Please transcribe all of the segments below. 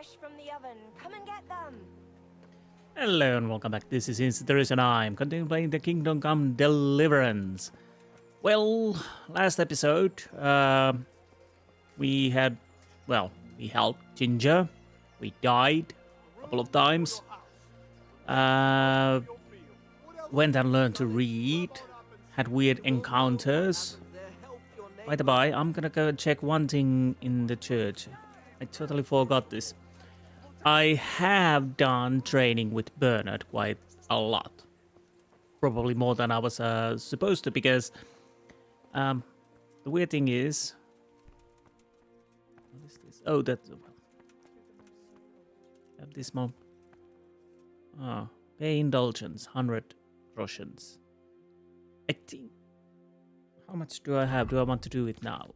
fresh from the oven. Come and get them. Hello and welcome back. This is Insti, Theresa, and I'm continuing playing the Kingdom Come Deliverance. Well, last episode, we helped Ginger. We died a couple of times. Went and learned to read. Had weird encounters. By the by, I'm gonna go and check one thing in the church. I totally forgot this. I have done training with Bernard quite a lot. Probably more than I was supposed to, because the weird thing is... What is this? Oh, that's... Have this more... Oh, pay indulgence, 100 Russians. I think... How much do I have? Do I want to do it now?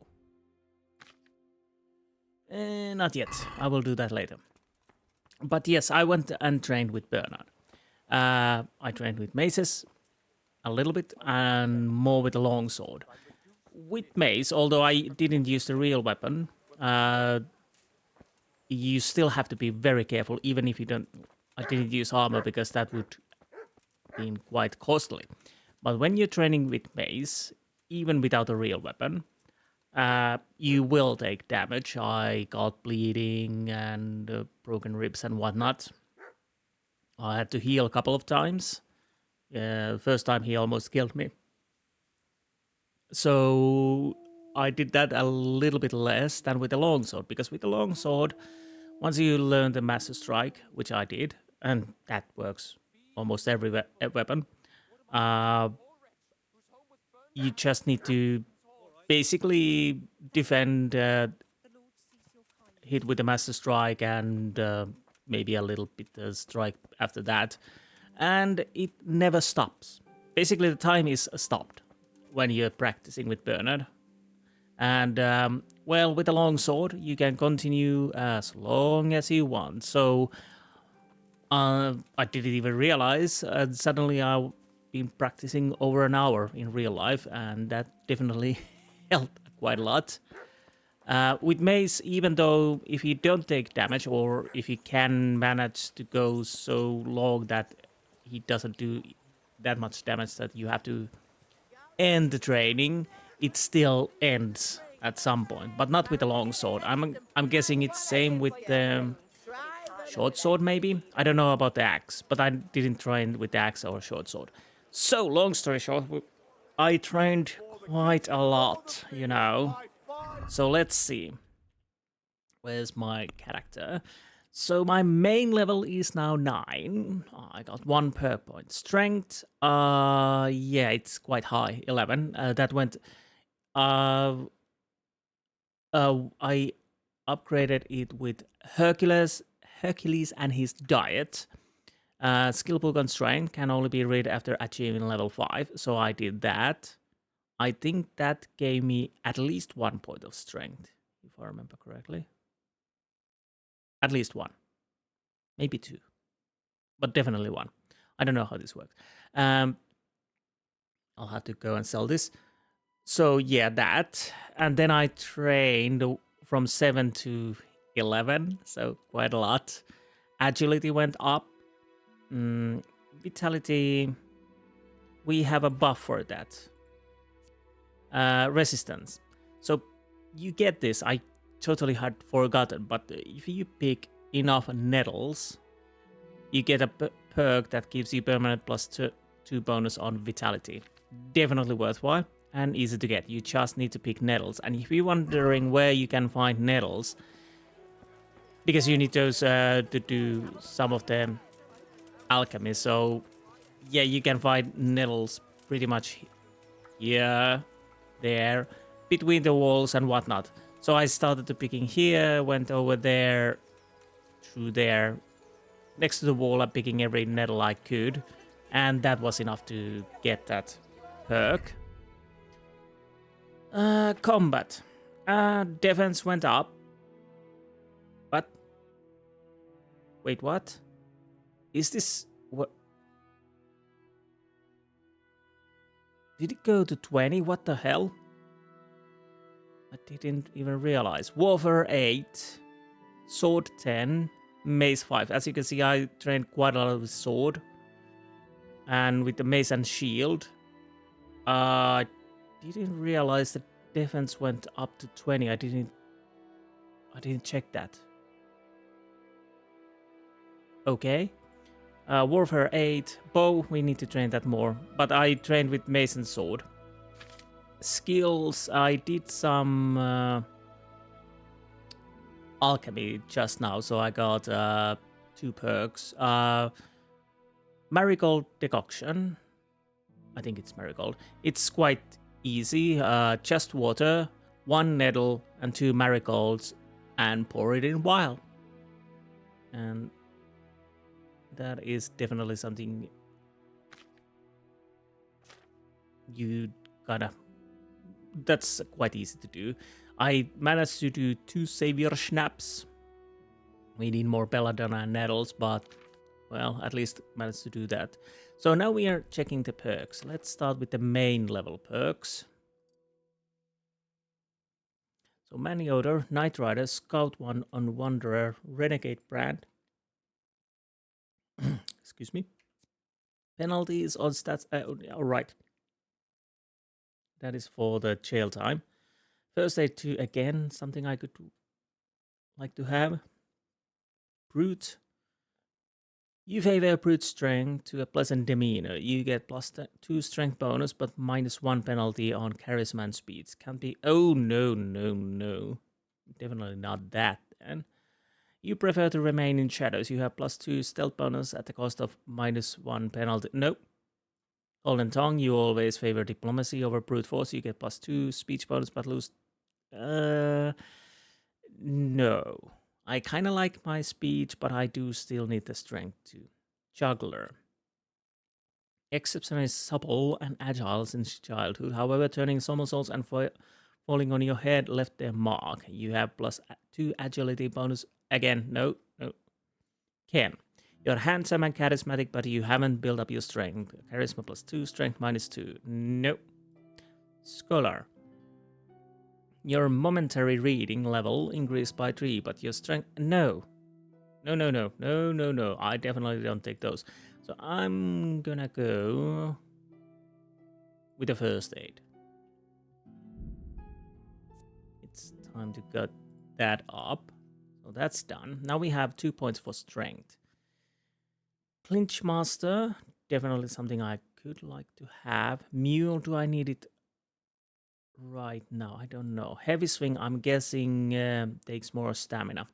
Not yet. I will do that later. But yes, I went and trained with Bernard. I trained with Maces a little bit and more with the longsword. With Mace, although I didn't use the real weapon, you still have to be very careful, even if you don't... I didn't use armor because that would be quite costly. But when you're training with Mace, even without a real weapon, you will take damage. I got bleeding and broken ribs and whatnot. I had to heal a couple of times. First time he almost killed me. So I did that a little bit less than with the longsword, because with the longsword, once you learn the Master Strike, which I did, and that works almost every weapon, you just need to basically defend, hit with the Master Strike, and maybe a little bit strike after that. And it never stops. Basically, the time is stopped when you're practicing with Bernard. And, well, with the longsword, you can continue as long as you want. So, I didn't even realize, and suddenly I've been practicing over an hour in real life, and that definitely helped quite a lot. With Mace, even though if you don't take damage, or if you can manage to go so long that he doesn't do that much damage that you have to end the training, it still ends at some point, but not with the long sword. I'm guessing it's same with the short sword, maybe? I don't know about the axe, but I didn't train with the axe or short sword. So, long story short, I trained quite a lot, you know. So let's see. Where's my character? So my main level is now 9. Oh, I got 1 perk point. Strength, yeah, it's quite high, 11. That went... I upgraded it with Hercules and his diet. Skill book on strength can only be read after achieving level 5, so I did that. I think that gave me at least 1 point of strength, if I remember correctly. At least 1. Maybe 2. But definitely 1. I don't know how this works. I'll have to go and sell this. So yeah, that. And then I trained from 7 to 11, so quite a lot. Agility went up. Vitality, we have a buff for that. Resistance. So you get this. I totally had forgotten, but if you pick enough nettles, you get a perk that gives you permanent plus 2 bonus on vitality. Definitely worthwhile and easy to get. You just need to pick nettles. And if you're wondering where you can find nettles, because you need those to do some of the alchemy, so yeah, you can find nettles pretty much here, there, between the walls and whatnot. So I started to picking here, went over there, through there, next to the wall, I'm picking every nettle I could, and that was enough to get that perk. Combat. Defense went up. But wait, what? Is this what? Did it go to 20? What the hell? I didn't even realize. Warfare 8. sword 10, mace 5. As you can see, I trained quite a lot with sword. And with the mace and shield, I didn't realize the defense went up to 20. I didn't check that. Okay. Warfare 8. Bow, we need to train that more. But I trained with mace and sword. Skills, I did some alchemy just now, so I got 2 perks. Marigold decoction. I think it's marigold. It's quite easy. Just water, 1 nettle, and 2 marigolds, and pour it in vial. And that is definitely something you gotta. That's quite easy to do. I managed to do 2 savior snaps. We need more belladonna and nettles, but well, at least managed to do that. So now we are checking the perks. Let's start with the main level perks. So Manioder, Night Rider, Scout 1 on Wanderer, Renegade Brand. Excuse me. Penalties on stats. Alright. That is for the jail time. First aid 2 again, something I could like to have. Brute. You favor brute strength to a pleasant demeanor. You get +2 strength bonus, but -1 penalty on charisma and speeds. Can't be. Oh no. Definitely not that then. You prefer to remain in shadows. You have +2 stealth bonus at the cost of -1 penalty. Nope. Golden Tongue, you always favor diplomacy over brute force. You get +2 speech bonus, but lose. No. I kind of like my speech, but I do still need the strength too. Juggler. Exceptionally supple and agile since childhood. However, turning somersaults and falling on your head left their mark. You have +2 agility bonus. Again, no. Ken. You're handsome and charismatic, but you haven't built up your strength. Charisma +2, strength -2. No. Scholar. Your momentary reading level increased by 3, but your strength... No. I definitely don't take those. So I'm gonna go with the first aid. It's time to get that up. So that's done. Now we have 2 points for strength. Clinch Master, definitely something I could like to have. Mule, do I need it right now? I don't know. Heavy Swing, I'm guessing takes more stamina.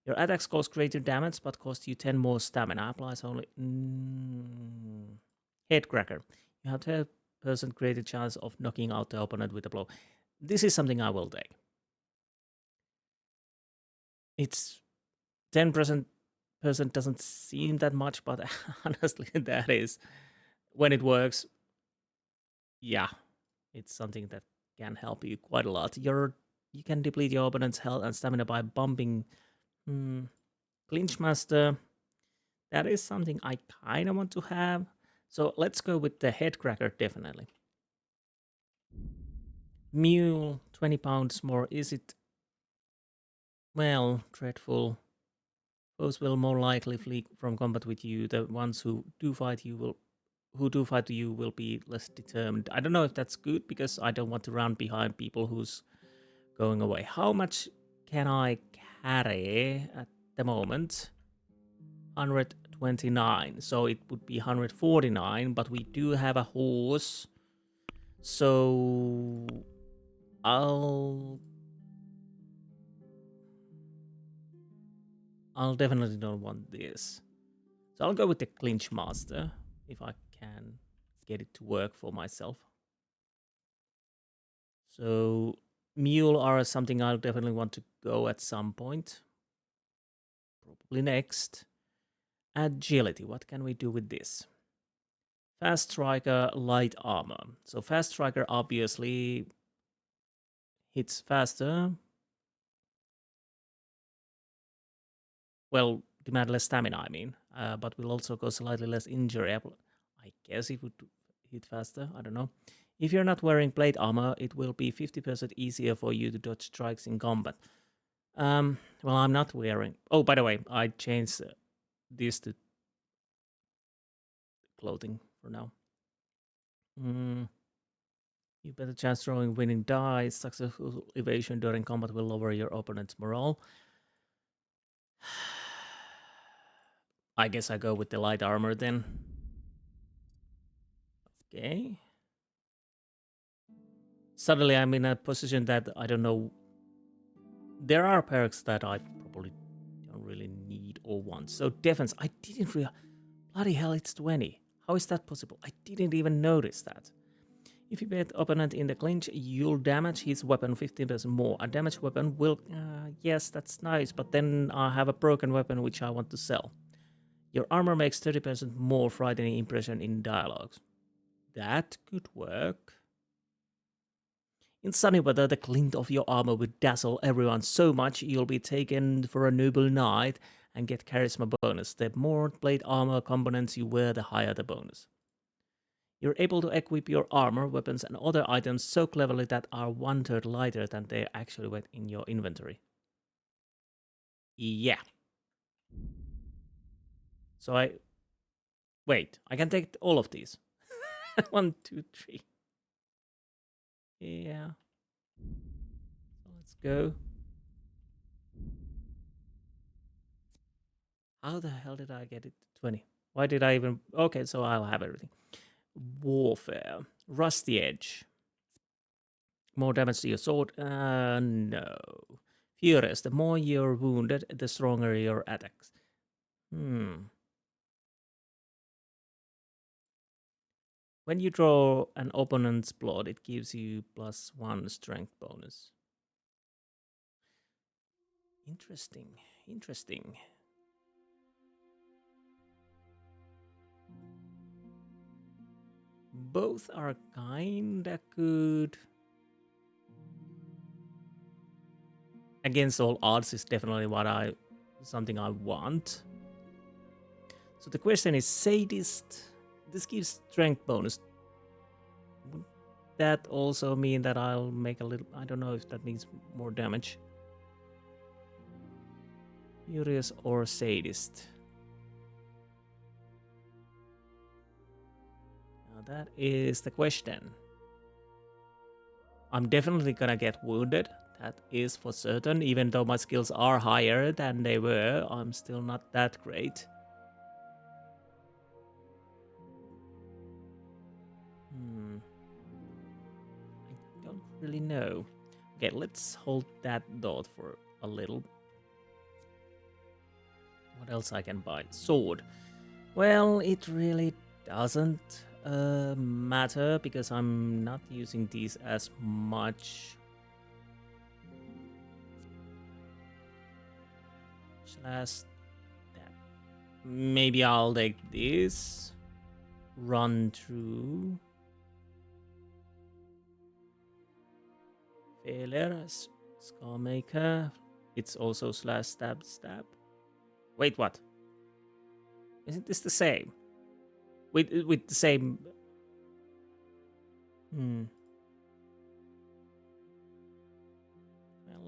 Your attacks cause greater damage, but cost you 10 more stamina. Applies only... Headcracker. You have 12% greater chance of knocking out the opponent with a blow. This is something I will take. It's 10% doesn't seem that much, but honestly, that is... When it works, yeah, it's something that can help you quite a lot. You can deplete your opponent's health and stamina by bumping... Clinch Master, that is something I kind of want to have. So let's go with the Headcracker, definitely. Mule, 20 pounds more. Is it? Well, dreadful. Foes will more likely flee from combat with you. The ones who do fight you will be less determined. I don't know if that's good, because I don't want to run behind people who's going away. How much can I carry at the moment? 129, so it would be 149, but we do have a horse, so I'll definitely don't want this. So I'll go with the Clinch Master if I can get it to work for myself. So Mule are something I'll definitely want to go at some point, probably next. Agility, what can we do with this? Fast Striker, light armor. So Fast Striker obviously hits faster. Well, demand less stamina, I mean. But will also cause slightly less injury. I guess it would hit faster, I don't know. If you're not wearing plate armor, it will be 50% easier for you to dodge strikes in combat. Well, I'm not wearing. Oh, by the way, I changed this to clothing for now. Mm, you better chance throwing winning dice. Successful evasion during combat will lower your opponent's morale. I guess I go with the light armor then. Okay. Suddenly I'm in a position that I don't know. There are perks that I probably don't really need or want. So defense, I didn't realize. Bloody hell, it's 20. How is that possible? I didn't even notice that. If you bet opponent in the clinch, you'll damage his weapon 15% more. A damaged weapon will... yes, that's nice, but then I have a broken weapon which I want to sell. Your armor makes 30% more frightening impression in dialogues. That could work. In sunny weather, the glint of your armor would dazzle everyone so much you'll be taken for a noble knight and get charisma bonus. The more plate armor components you wear, the higher the bonus. You're able to equip your armor, weapons, and other items so cleverly that are 1/3 lighter than they actually were in your inventory. Yeah. So wait, I can take all of these. 1, 2, 3. Yeah. So let's go. How the hell did I get it to 20? Why did I even... Okay, so I'll have everything. Warfare. Rusty Edge. More damage to your sword? No. Furious. The more you're wounded, the stronger your attacks. When you draw an opponent's blood, it gives you +1 strength bonus. Interesting. Interesting. Both are kinda good. Against all odds is definitely something I want. So the question is, sadist. This gives strength bonus. Would that also mean that I'll make a little... I don't know if that means more damage. Furious or sadist? Now that is the question. I'm definitely gonna get wounded. That is for certain. Even though my skills are higher than they were, I'm still not that great. I don't really know. Okay, let's hold that thought for a little. What else I can buy? Sword. Well, it really doesn't matter because I'm not using these as much. Slash that. Maybe I'll take this. Run through. Failure. Scarmaker. It's also slash stab stab. Wait, what? Isn't this the same? With the same... Well,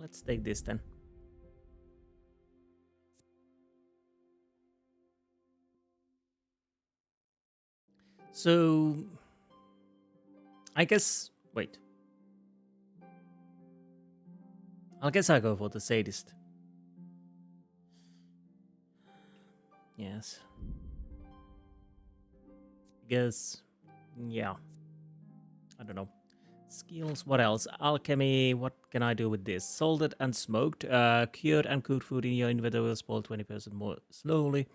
let's take this then. So... I guess... Wait. I guess I'll go for the sadist. Yes. Because... Yeah. I don't know. Skills, what else? Alchemy, what can I do with this? Salted and smoked. Cured and cooked food in your inventory will spoil 20% more slowly.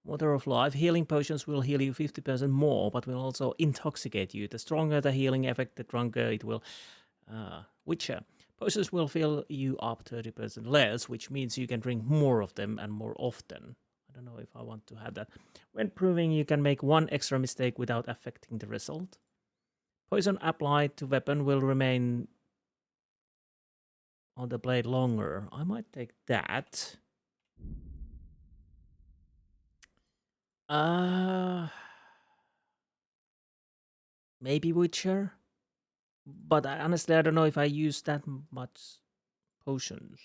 Water of life. Healing potions will heal you 50% more, but will also intoxicate you. The stronger the healing effect, the drunker it will... Witcher. Potions will fill you up 30% less, which means you can drink more of them and more often. I don't know if I want to have that. When proving, you can make one extra mistake without affecting the result. Poison applied to weapon will remain on the blade longer. I might take that. Maybe Witcher. But honestly, I don't know if I use that much potions.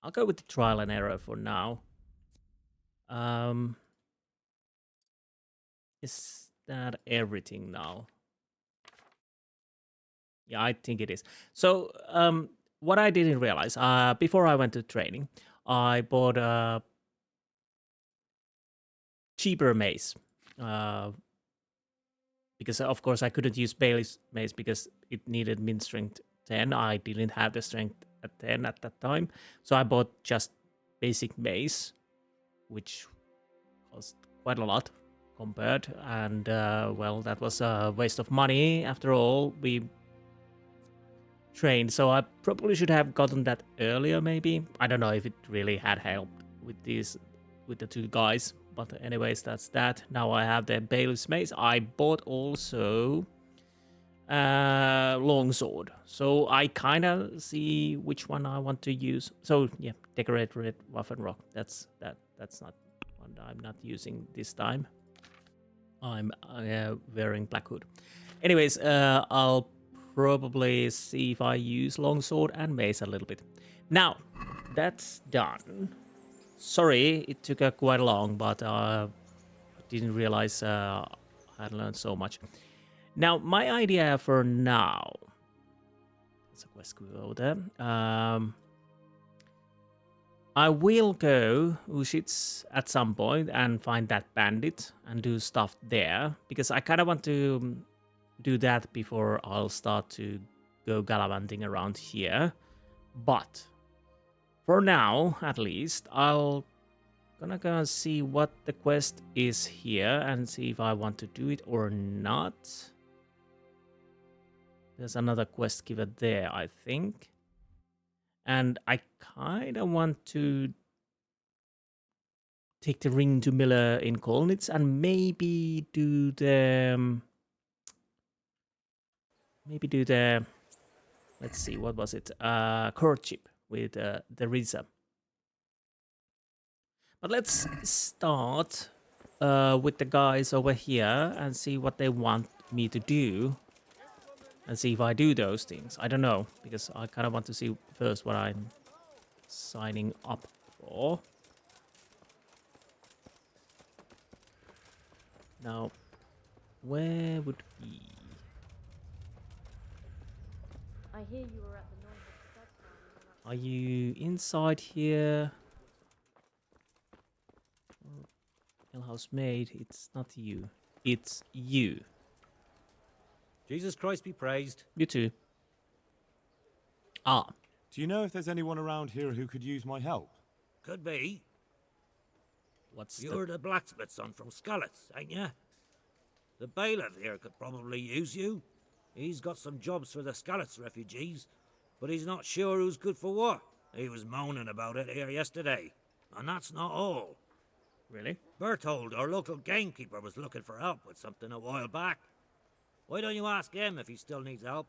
I'll go with the trial and error for now. Is that everything now? Yeah, I think it is. So, what I didn't realize, before I went to training, I bought a cheaper mace. Because, of course, I couldn't use Bailey's mace because it needed min strength 10. I didn't have the strength at 10 at that time. So I bought just basic mace, which cost quite a lot compared. And, well, that was a waste of money. After all, we trained, so I probably should have gotten that earlier, maybe. I don't know if it really had helped with the two guys, but anyways, that's that. Now I have the Bailiff's Mace. I bought also longsword, so I kind of see which one I want to use. So yeah, decorated Waffenrock. That's not one I'm not using this time. I'm wearing Black Hood. Anyways, I'll probably see if I use longsword and mace a little bit. Now, that's done. Sorry, it took quite long, but I didn't realize I had learned so much. Now, my idea for now... There's a quest go there. I will go Ushits at some point and find that bandit and do stuff there, because I kind of want to do that before I'll start to go gallivanting around here. But for now, at least, I'll gonna go and see what the quest is here and see if I want to do it or not. There's another quest giver there, I think. And I kind of want to take the ring to Miller in Kolnitz and maybe do the... let's see, what was it? Courtship with Theresa. But let's start with the guys over here and see what they want me to do. And see if I do those things. I don't know, because I kind of want to see first what I'm signing up for. Now, where would be... I hear you were at the North. Are you inside here? Hellhouse maid, it's not you. It's you. Jesus Christ be praised. You too. Ah. Do you know if there's anyone around here who could use my help? Could be. What's You're the blacksmith's son from Skalitz, ain't ya? The bailiff here could probably use you. He's got some jobs for the Skalitz refugees, but he's not sure who's good for what. He was moaning about it here yesterday. And that's not all. Really? Berthold, our local gamekeeper, was looking for help with something a while back. Why don't you ask him if he still needs help?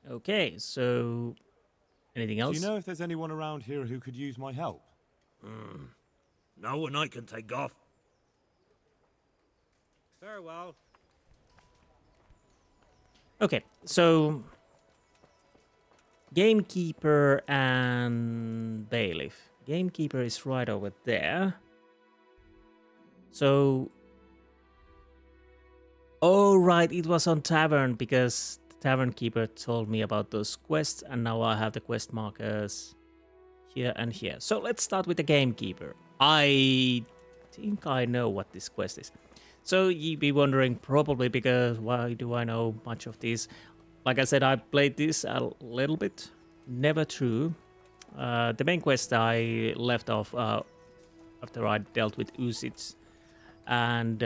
Okay, so... anything else? Do you know if there's anyone around here who could use my help? No one I can take off. Farewell. Okay, so... Gamekeeper and Bailiff. Gamekeeper is right over there. So... oh, right, it was on Tavern, because the Tavern Keeper told me about those quests, and now I have the quest markers here and here. So let's start with the Gamekeeper. I think I know what this quest is. So you'd be wondering, probably, because why do I know much of this? Like I said, I played this a little bit. Never true. The main quest I left off after I dealt with Usits. And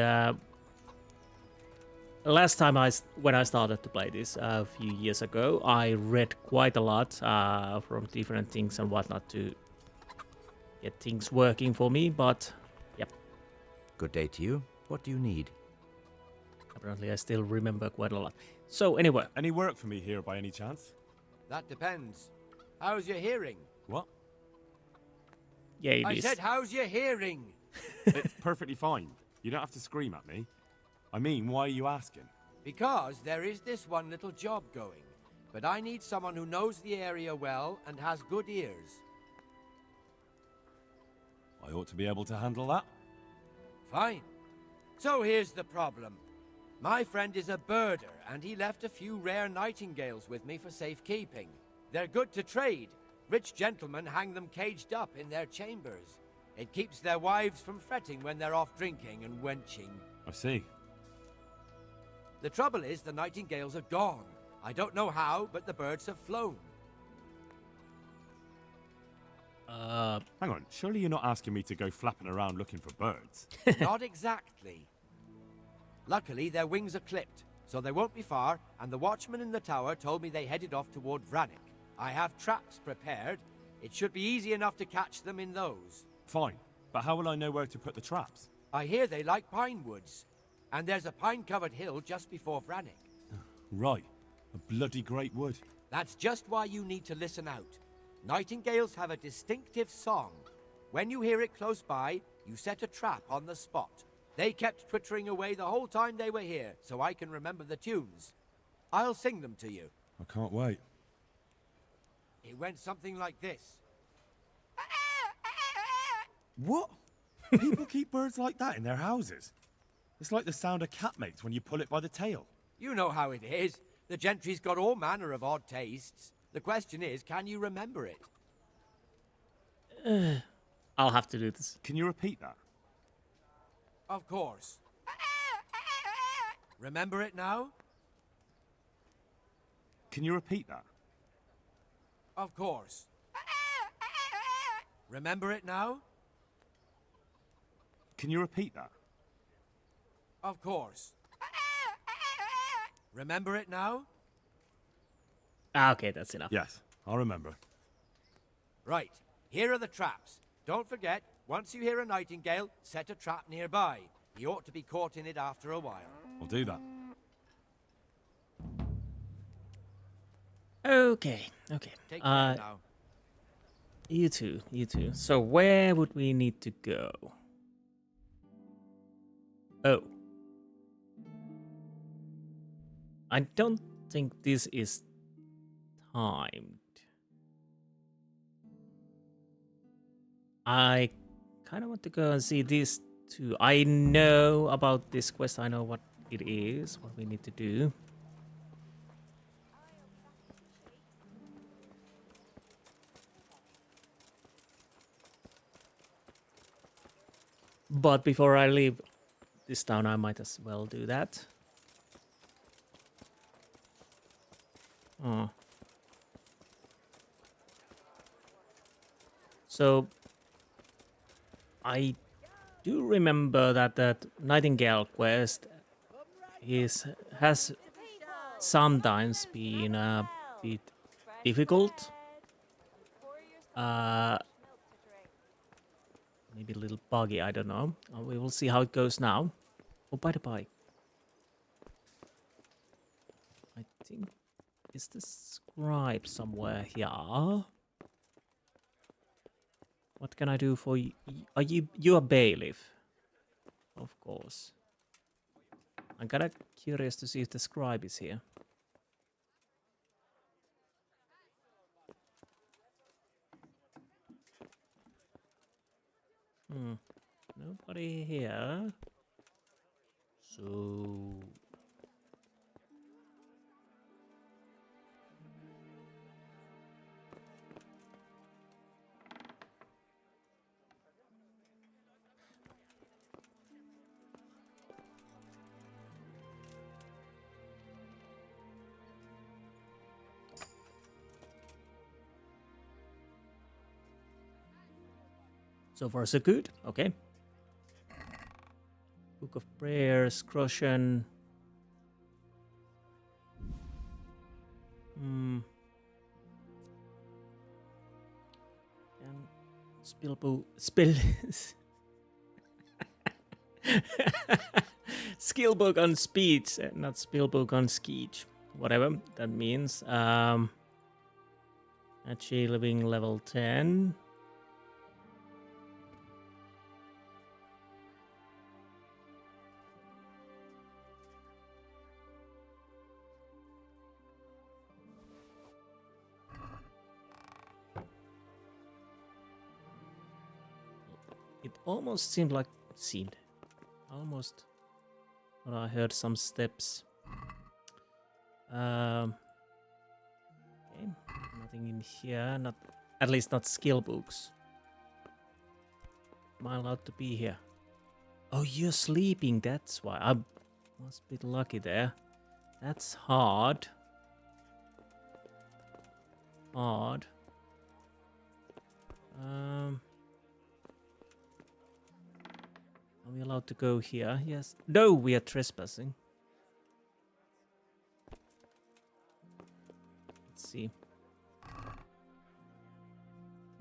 last time when I started to play this a few years ago, I read quite a lot from different things and whatnot to get things working for me, but yep. Good day to you. What do you need? Apparently I still remember quite a lot. So anyway. Any work for me here by any chance? That depends. How's your hearing? What? Yeah, it I is. said, how's your hearing? It's perfectly fine. You don't have to scream at me. I mean, why are you asking? Because there is this one little job going. but I need someone who knows the area well and has good ears. I ought to be able to handle that. Fine. So here's the problem. My friend is a birder, and he left a few rare nightingales with me for safekeeping. They're good to trade. Rich gentlemen hang them caged up in their chambers. It keeps their wives from fretting when they're off drinking and wenching. I see. The trouble is the nightingales are gone. I don't know how, but the birds have flown. Hang on, surely you're not asking me to go flapping around looking for birds? Not exactly. Luckily, their wings are clipped, so they won't be far, and the watchman in the tower told me they headed off toward Vranik. I have traps prepared. It should be easy enough to catch them in those. Fine, but how will I know where to put the traps? I hear they like pine woods, and there's a pine-covered hill just before Vranik. Right, a bloody great wood. That's just why you need to listen out. Nightingales have a distinctive song. When you hear it close by, you set a trap on the spot. They kept twittering away the whole time they were here, so I can remember the tunes. I'll sing them to you. I can't wait. It went something like this. What? People keep birds like that in their houses? It's like the sound a cat makes when you pull it by the tail. You know how it is. The gentry's got all manner of odd tastes. The question is, can you remember it? I'll have to do this. Can you repeat that? Of course. Remember it now? Can you repeat that? Of course. Remember it now? Can you repeat that? Of course. Remember it now? Okay, that's enough. Yes, I'll remember. Right. Here are the traps. Don't forget, once you hear a nightingale, set a trap nearby. He ought to be caught in it after a while. I'll do that. Okay. Take care now. You too. So where would we need to go? Oh. I don't think this is timed. I kind of want to go and see these two. I know about this quest. I know what it is, what we need to do. But before I leave this town, I might as well do that. Oh. So I do remember that that Nightingale quest has sometimes been a bit difficult. Maybe a little buggy, I don't know. We will see how it goes now. Oh, by the by. I think... Is the scribe somewhere here? What can I do for you? Are you a bailiff? Of course. I'm kinda curious to see if the scribe is here. Nobody here. So... So far, so good. Okay. Book of Prayers, Croatian. And skill book on speech, not spill book on skeech. Whatever that means. Achieving level 10. It almost seemed like almost. But I heard some steps. Okay. Nothing in here. Not, at least not skill books. Am I allowed to be here? Oh, you're sleeping. That's why. I was a bit lucky there. That's hard. Hard. Are we allowed to go here? Yes. No, we are trespassing. Let's see.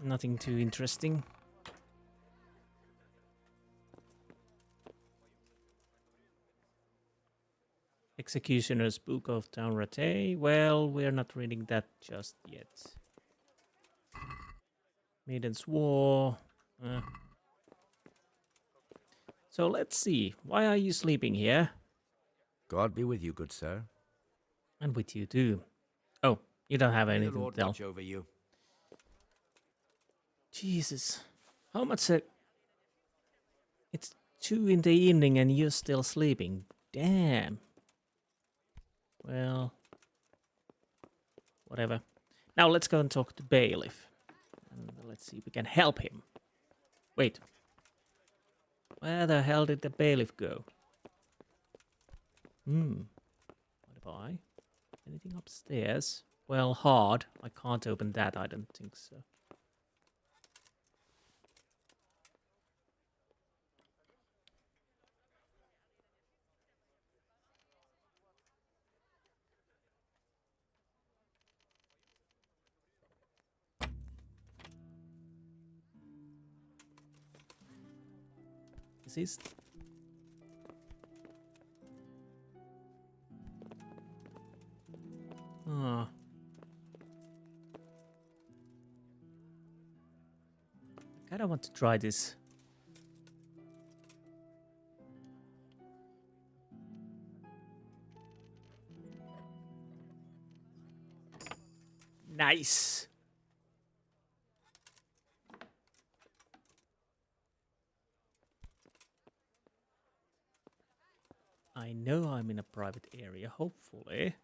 Nothing too interesting. Executioner's Book of Town Rattay. Well, we're not reading that just yet. Maiden's War. So let's see. Why are you sleeping here? God be with you, good sir. And with you too. Oh, you don't have May the anything to Lord tell. watch over you. Jesus. How much? It's 2 in the evening and you're still sleeping. Damn. Well, whatever. Now let's go and talk to Bailiff. And let's see if we can help him. Wait. Where the hell did the Bailiff go? What if I? Anything upstairs? Well, hard. I can't open that, I don't think so. Is this? Ah. I kinda want to try this. Nice. I know I'm in a private area, hopefully.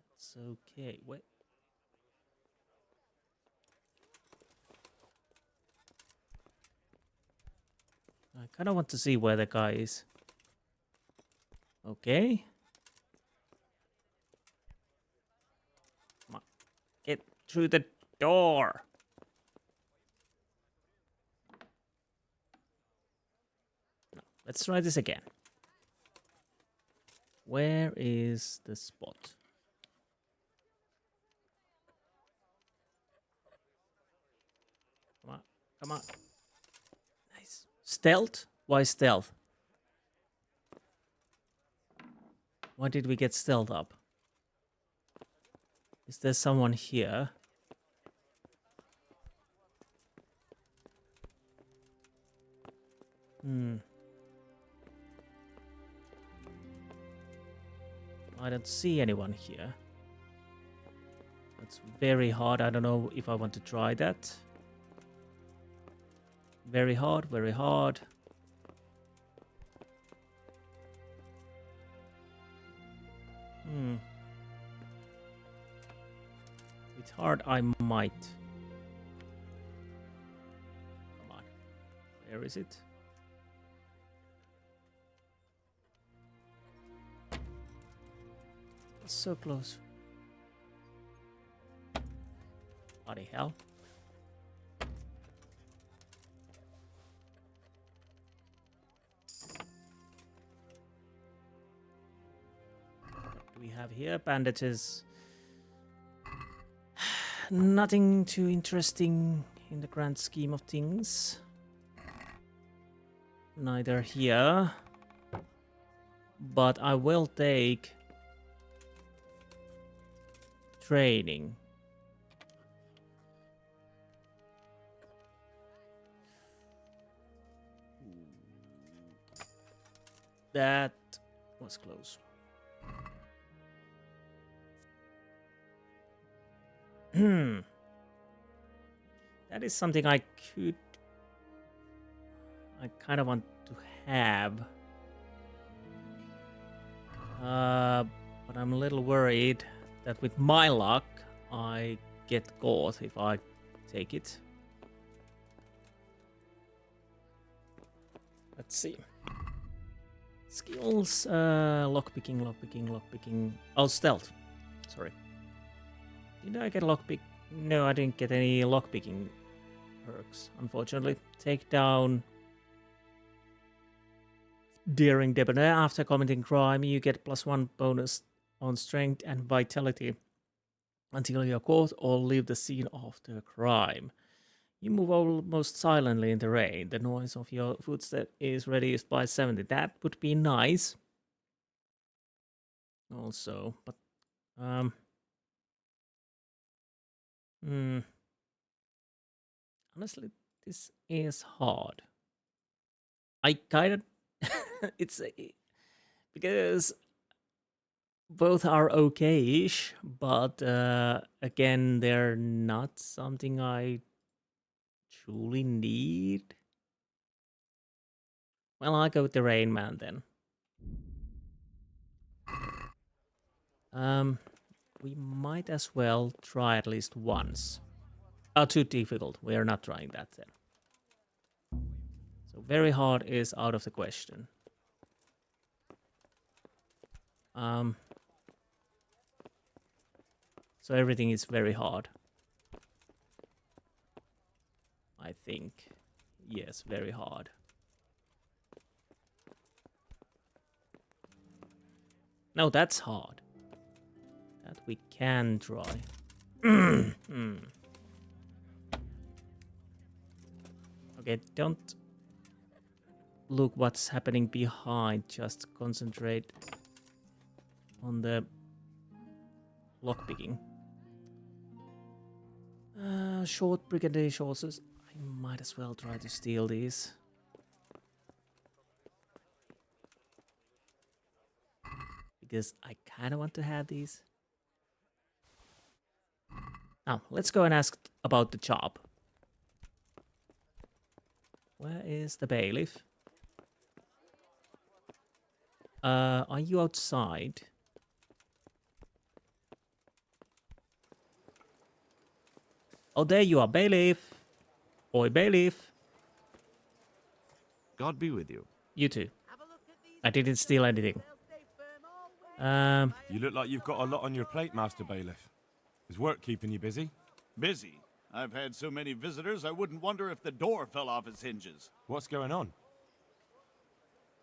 That's okay. Wait. I kind of want to see where the guy is. Okay. Come on. Get through the door. No, let's try this again. Where is the spot? Come on. Come on. Nice. Stealth? Why stealth? Why did we get stealth up? Is there someone here? I don't see anyone here. That's very hard. I don't know if I want to try that. Very hard, very hard. It's hard, I might. Come on. Where is it? It's so close. Bloody hell. We have here bandages. Nothing too interesting in the grand scheme of things. Neither here. But I will take training. That was close. That is something I kind of want to have. But I'm a little worried that with my luck, I get caught if I take it. Let's see. Skills, lockpicking. Oh, stealth. Sorry. Did I get lockpick? No, I didn't get any lockpicking perks, unfortunately. Take down daring debonair. After committing crime, you get +1 bonus on strength and vitality until you're caught or leave the scene after a crime. You move almost silently in the rain. The noise of your footstep is reduced by 70. That would be nice. Also, but honestly, this is hard. I kind of it's because both are okay-ish, but again, they're not something I truly need. Well, I'll go with the Rain Man then. We might as well try at least once. Oh, too difficult. We are not trying that then. So very hard is out of the question. So everything is very hard. I think. Yes, very hard. No, that's hard. That we can try. Okay, don't look what's happening behind. Just concentrate on the lockpicking. Short brigadier horses. I might as well try to steal these. Because I kind of want to have these. Now, let's go and ask about the job. Where is the bailiff? Are you outside? Oh, there you are, bailiff. Oi, bailiff. God be with you. You too. I didn't steal anything. You look like you've got a lot on your plate, Master Bailiff. Is work keeping you busy? Busy? I've had so many visitors, I wouldn't wonder if the door fell off its hinges. What's going on?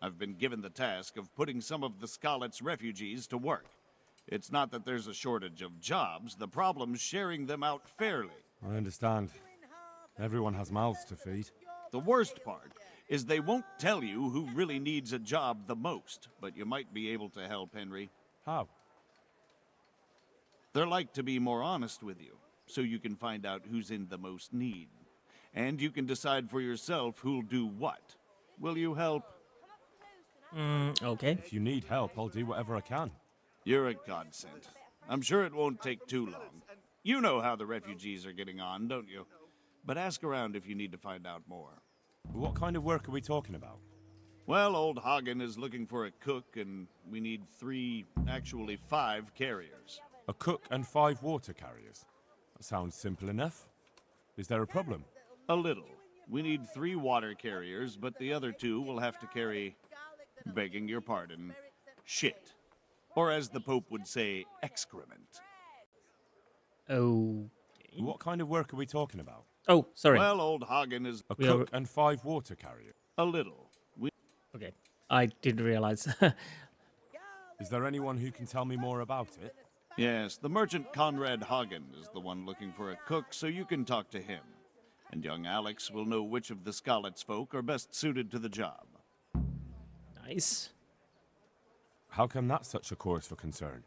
I've been given the task of putting some of the Skalitz refugees to work. It's not that there's a shortage of jobs, the problem's sharing them out fairly. I understand. Everyone has mouths to feed. The worst part is they won't tell you who really needs a job the most, but you might be able to help, Henry. How? They're like to be more honest with you, so you can find out who's in the most need. And you can decide for yourself who'll do what. Will you help? Okay. If you need help, I'll do whatever I can. You're a godsend. I'm sure it won't take too long. You know how the refugees are getting on, don't you? But ask around if you need to find out more. What kind of work are we talking about? Well, old Hagen is looking for a cook, and we need 5 carriers. A cook and 5 water carriers. That sounds simple enough. Is there a problem? A little. We need 3 water carriers, but the other 2 will have to carry, begging your pardon, shit. Or as the Pope would say, excrement. Oh. What kind of work are we talking about? Oh, sorry. Well, old Hagen is A cook and 5 water carriers. a little. Okay. I didn't realize. Is there anyone who can tell me more about it? Yes, the merchant Conrad Hagen is the one looking for a cook, so you can talk to him. And young Alex will know which of the Skalitz folk are best suited to the job. Nice. How come that's such a cause for concern?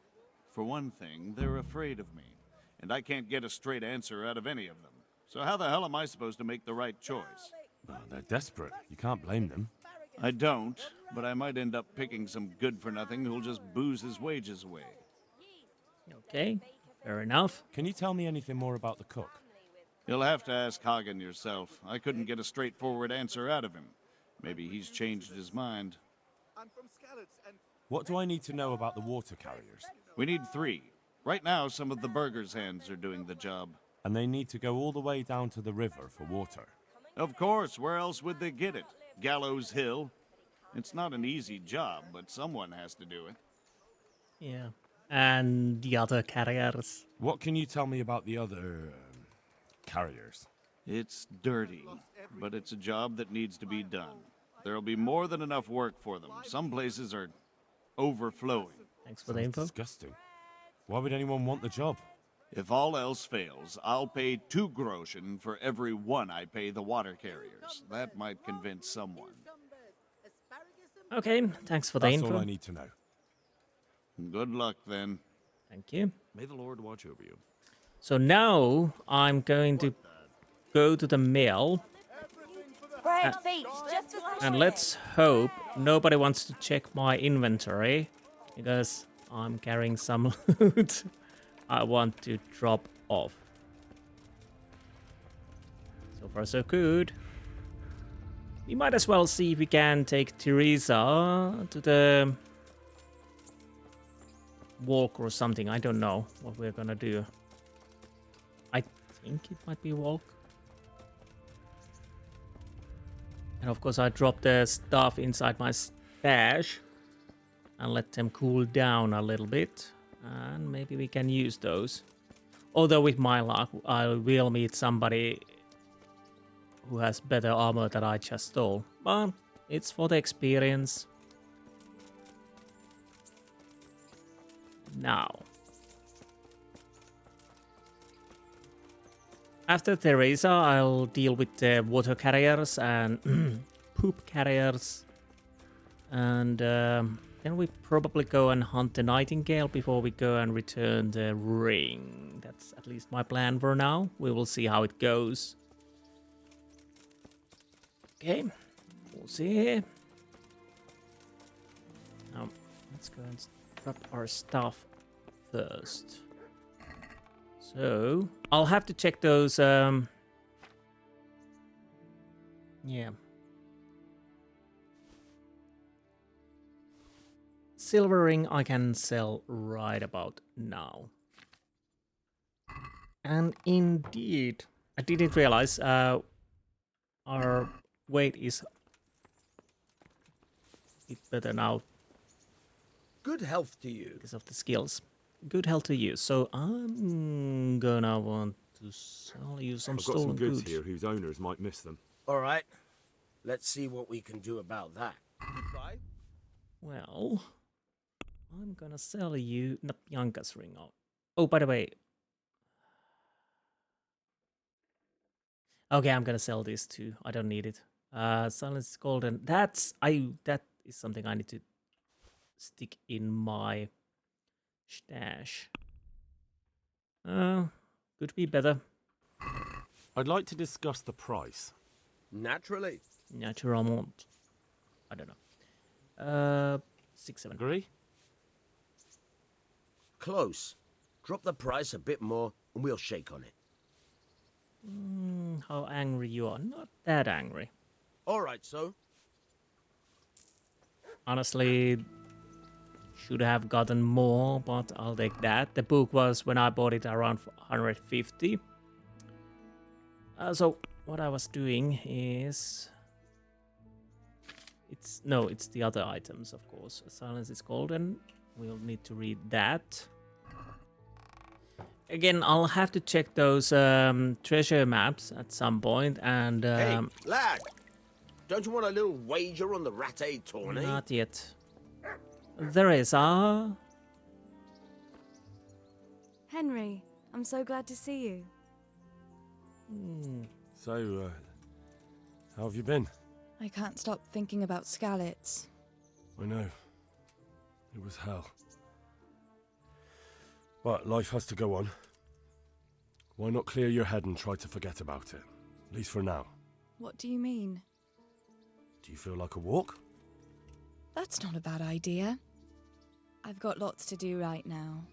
For one thing, they're afraid of me, and I can't get a straight answer out of any of them. So how the hell am I supposed to make the right choice? Well, they're desperate. You can't blame them. I don't, but I might end up picking some good-for-nothing who'll just booze his wages away. Okay. Fair enough. Can you tell me anything more about the cook? You'll have to ask Hagen yourself. I couldn't get a straightforward answer out of him. Maybe he's changed his mind. What do I need to know about the water carriers? We need 3. Right now, some of the burgers' hands are doing the job. And they need to go all the way down to the river for water. Of course, where else would they get it? Gallows Hill? It's not an easy job, but someone has to do it. Yeah. And the other carriers. What can you tell me about the other carriers? It's dirty, but it's a job that needs to be done. There'll be more than enough work for them. Some places are overflowing. Thanks for the info. Disgusting. Why would anyone want the job? If all else fails, I'll pay 2 groschen for every 1 I pay the water carriers. That might convince someone. Okay, thanks for the That's info. all I need to know. Good luck, then. Thank you. May the Lord watch over you. So now I'm going to go to the mill. Right, feet, just a And let's hope nobody wants to check my inventory, because I'm carrying some loot I want to drop off. So far so good. We might as well see if we can take Theresa to the walk or something. I don't know what we're gonna do. I think it might be a walk. And of course I drop the stuff inside my stash and let them cool down a little bit. And maybe we can use those. Although with my luck, I will meet somebody who has better armor that I just stole. But it's for the experience. Now. After Theresa, I'll deal with the water carriers and poop carriers. And then we probably go and hunt the Nightingale before we go and return the ring. That's at least my plan for now. We will see how it goes. Okay, we'll see here. Now, let's go and drop our stuff first. So, I'll have to check those, yeah. Silver ring I can sell right about now. And indeed, I didn't realize our weight is a bit better now Good health to you. because of the skills. Good health to you. So I'm gonna want to sell you some I've got stolen some goods goods. here whose owners might miss them. All right. Let's see what we can do about that. Well, I'm gonna sell you Bianca's ring. Oh, by the way. Okay, I'm gonna sell this too. I don't need it. Silence is golden. That is something I need to stick in my stash. Could be better. I'd like to discuss the price. Naturally. Naturalmente. I don't know. 6, 7. Agree? Close. Drop the price a bit more and we'll shake on it. How angry you are. Not that angry. All right, so. Honestly, should have gotten more, but I'll take that. The book was, when I bought it, around 150. So what I was doing is... It's the other items, of course. Silence is golden. We'll need to read that. Again, I'll have to check those treasure maps at some point, and... Hey, lad. Don't you want a little wager on the ratte tourney? Not yet. Theresa. Henry, I'm so glad to see you. So, how have you been? I can't stop thinking about Skalitz. I know. It was hell. But life has to go on. Why not clear your head and try to forget about it? At least for now. What do you mean? Do you feel like a walk? That's not a bad idea. I've got lots to do right now.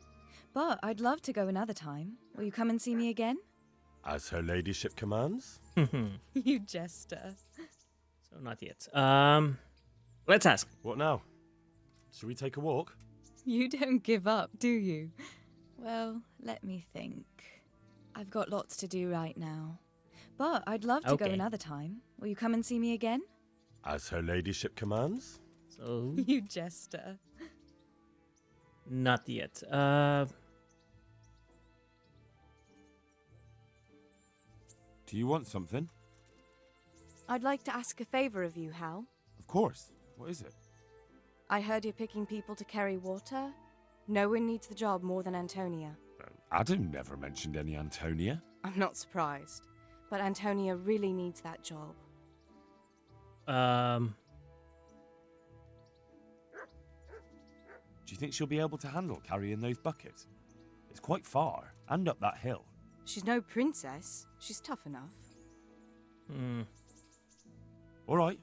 But I'd love to go another time. Will you come and see me again? As her ladyship commands? You jester. So not yet. Let's ask. What now? Should we take a walk? You don't give up, do you? Well, let me think. I've got lots to do right now. But I'd love to go Okay. another time. Will you come and see me again? As her ladyship commands? So You jester. not yet. Do you want something? I'd like to ask a favor of you, Hal. Of course. What is it? I heard you're picking people to carry water. No one needs the job more than Antonia. Adam never mentioned any Antonia. I'm not surprised. But Antonia really needs that job. Do you think she'll be able to handle carrying those buckets? It's quite far, and up that hill. She's no princess. She's tough enough. All right.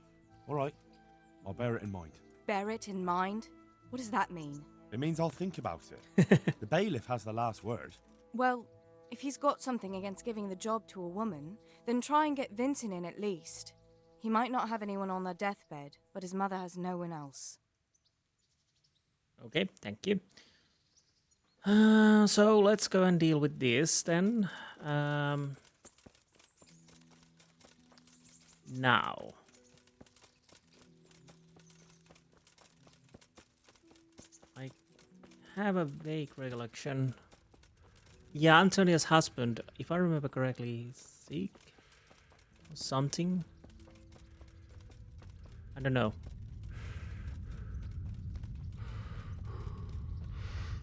I'll bear it in mind. Bear it in mind? What does that mean? It means I'll think about it. The bailiff has the last word. Well, if he's got something against giving the job to a woman, then try and get Vincent in at least. He might not have anyone on their deathbed, but his mother has no one else. Okay, thank you. So let's go and deal with this then. Now. I have a vague recollection. Yeah, Antonia's husband, if I remember correctly, is sick or something. I don't know.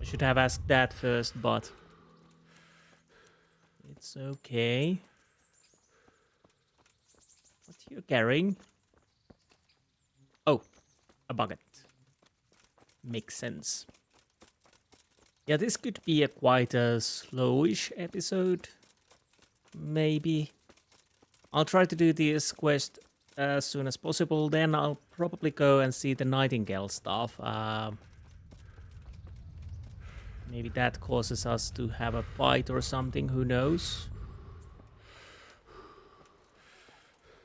I should have asked that first, but it's okay. What are you carrying? Oh, a bucket. Makes sense. Yeah, this could be a quite a slowish episode. Maybe. I'll try to do this quest as soon as possible. Then I'll probably go and see the Nightingale stuff. Maybe that causes us to have a fight or something, who knows?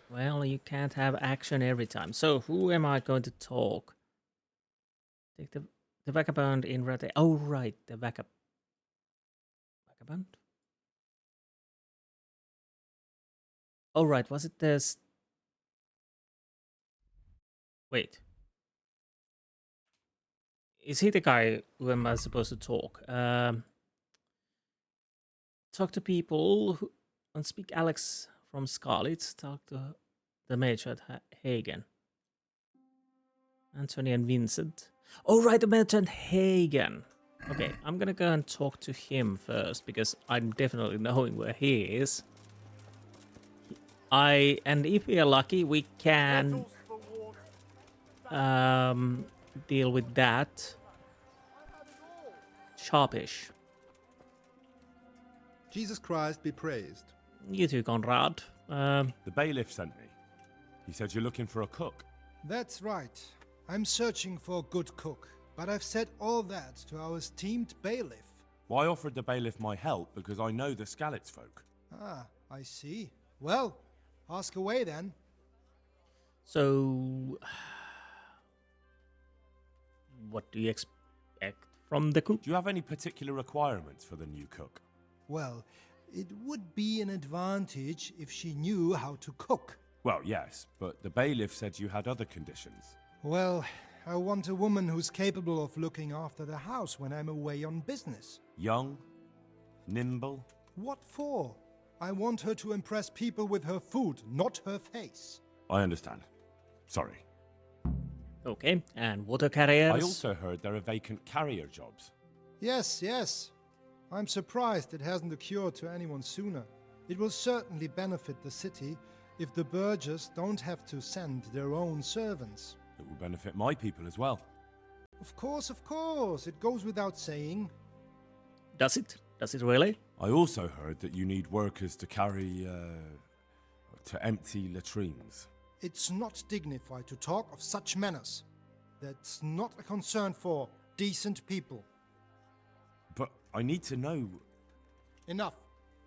Well, you can't have action every time. So, who am I going to talk? Take the vagabond in Rate. Oh, right, the vagabond. Oh, right, was it this? Wait. Is he the guy who am I supposed to talk? Talk to people who and speak Alex from Scarlet. Talk to the mage at Hagen. Anthony and Vincent. Oh, right, the mage at Hagen. Okay, I'm gonna go and talk to him first because I'm definitely knowing where he is. And if we are lucky, we can deal with that. Sharpish. Jesus Christ be praised. You too, Conrad. The bailiff sent me. He said you're looking for a cook. That's right. I'm searching for a good cook, but I've said all that to our esteemed bailiff. Well, I offered the bailiff my help because I know the Skalitz folk. Ah, I see. Well, ask away then. So, what do you expect from the cook? Do you have any particular requirements for the new cook? Well, it would be an advantage if she knew how to cook. Well, yes, but the bailiff said you had other conditions. Well, I want a woman who's capable of looking after the house when I'm away on business. Young? Nimble? What for? I want her to impress people with her food, not her face. I understand. Sorry. Okay, and water carriers? I also heard there are vacant carrier jobs. Yes. I'm surprised it hasn't occurred to anyone sooner. It will certainly benefit the city if the burghers don't have to send their own servants. It will benefit my people as well. Of course. It goes without saying. Does it? Does it really? I also heard that you need workers to carry, to empty latrines. It's not dignified to talk of such manners. That's not a concern for decent people. But I need to know... Enough.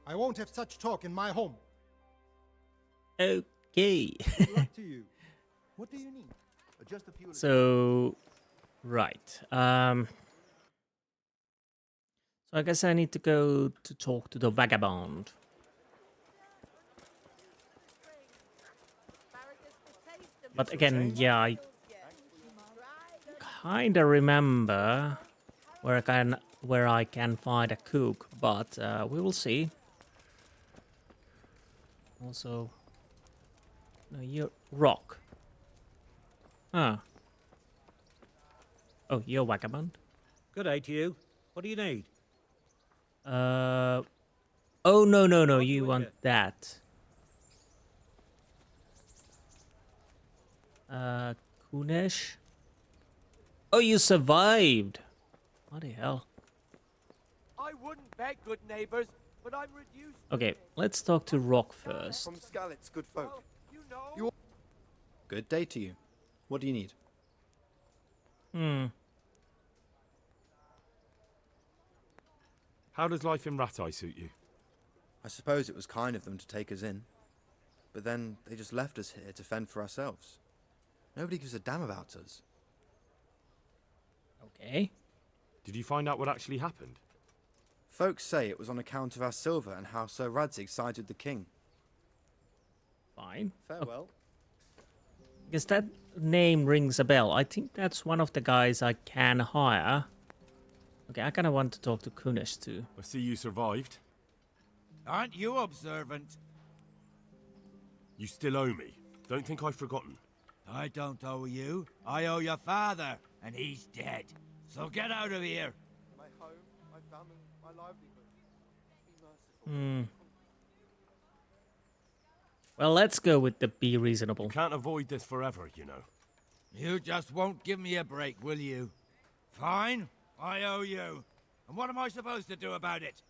I won't have such talk in my home. Okay. Good luck to you. What do you need? Just a few. So, right. So I guess I need to go to talk to the vagabond. But again, yeah, I kinda remember where I can find a cook, but we will see. Also, no, you're rock. Huh. Oh, you're vagabond. Good day to you. What do you need? Oh, no, you want that. Kunesh? Oh, you survived! What the hell? I wouldn't beg, good neighbors, but I'm reduced. Okay, let's talk to Rock first. From Skalitz, good folk. You know. Good day to you. What do you need? How does life in Rattay suit you? I suppose it was kind of them to take us in. But then they just left us here to fend for ourselves. Nobody gives a damn about us. Okay. Did you find out what actually happened? Folks say it was on account of our silver and how Sir Radzig sided with the king. Fine. Farewell. Because that name rings a bell. I think that's one of the guys I can hire. Okay, I kind of want to talk to Kunesh too. I see you survived. Aren't you observant? You still owe me. Don't think I've forgotten. I don't owe you. I owe your father, and he's dead. So get out of here. My home, my family, my livelihood. Be merciful. Well, let's go with the be reasonable. Can't avoid this forever, you know. You just won't give me a break, will you? Fine, I owe you. And what am I supposed to do about it?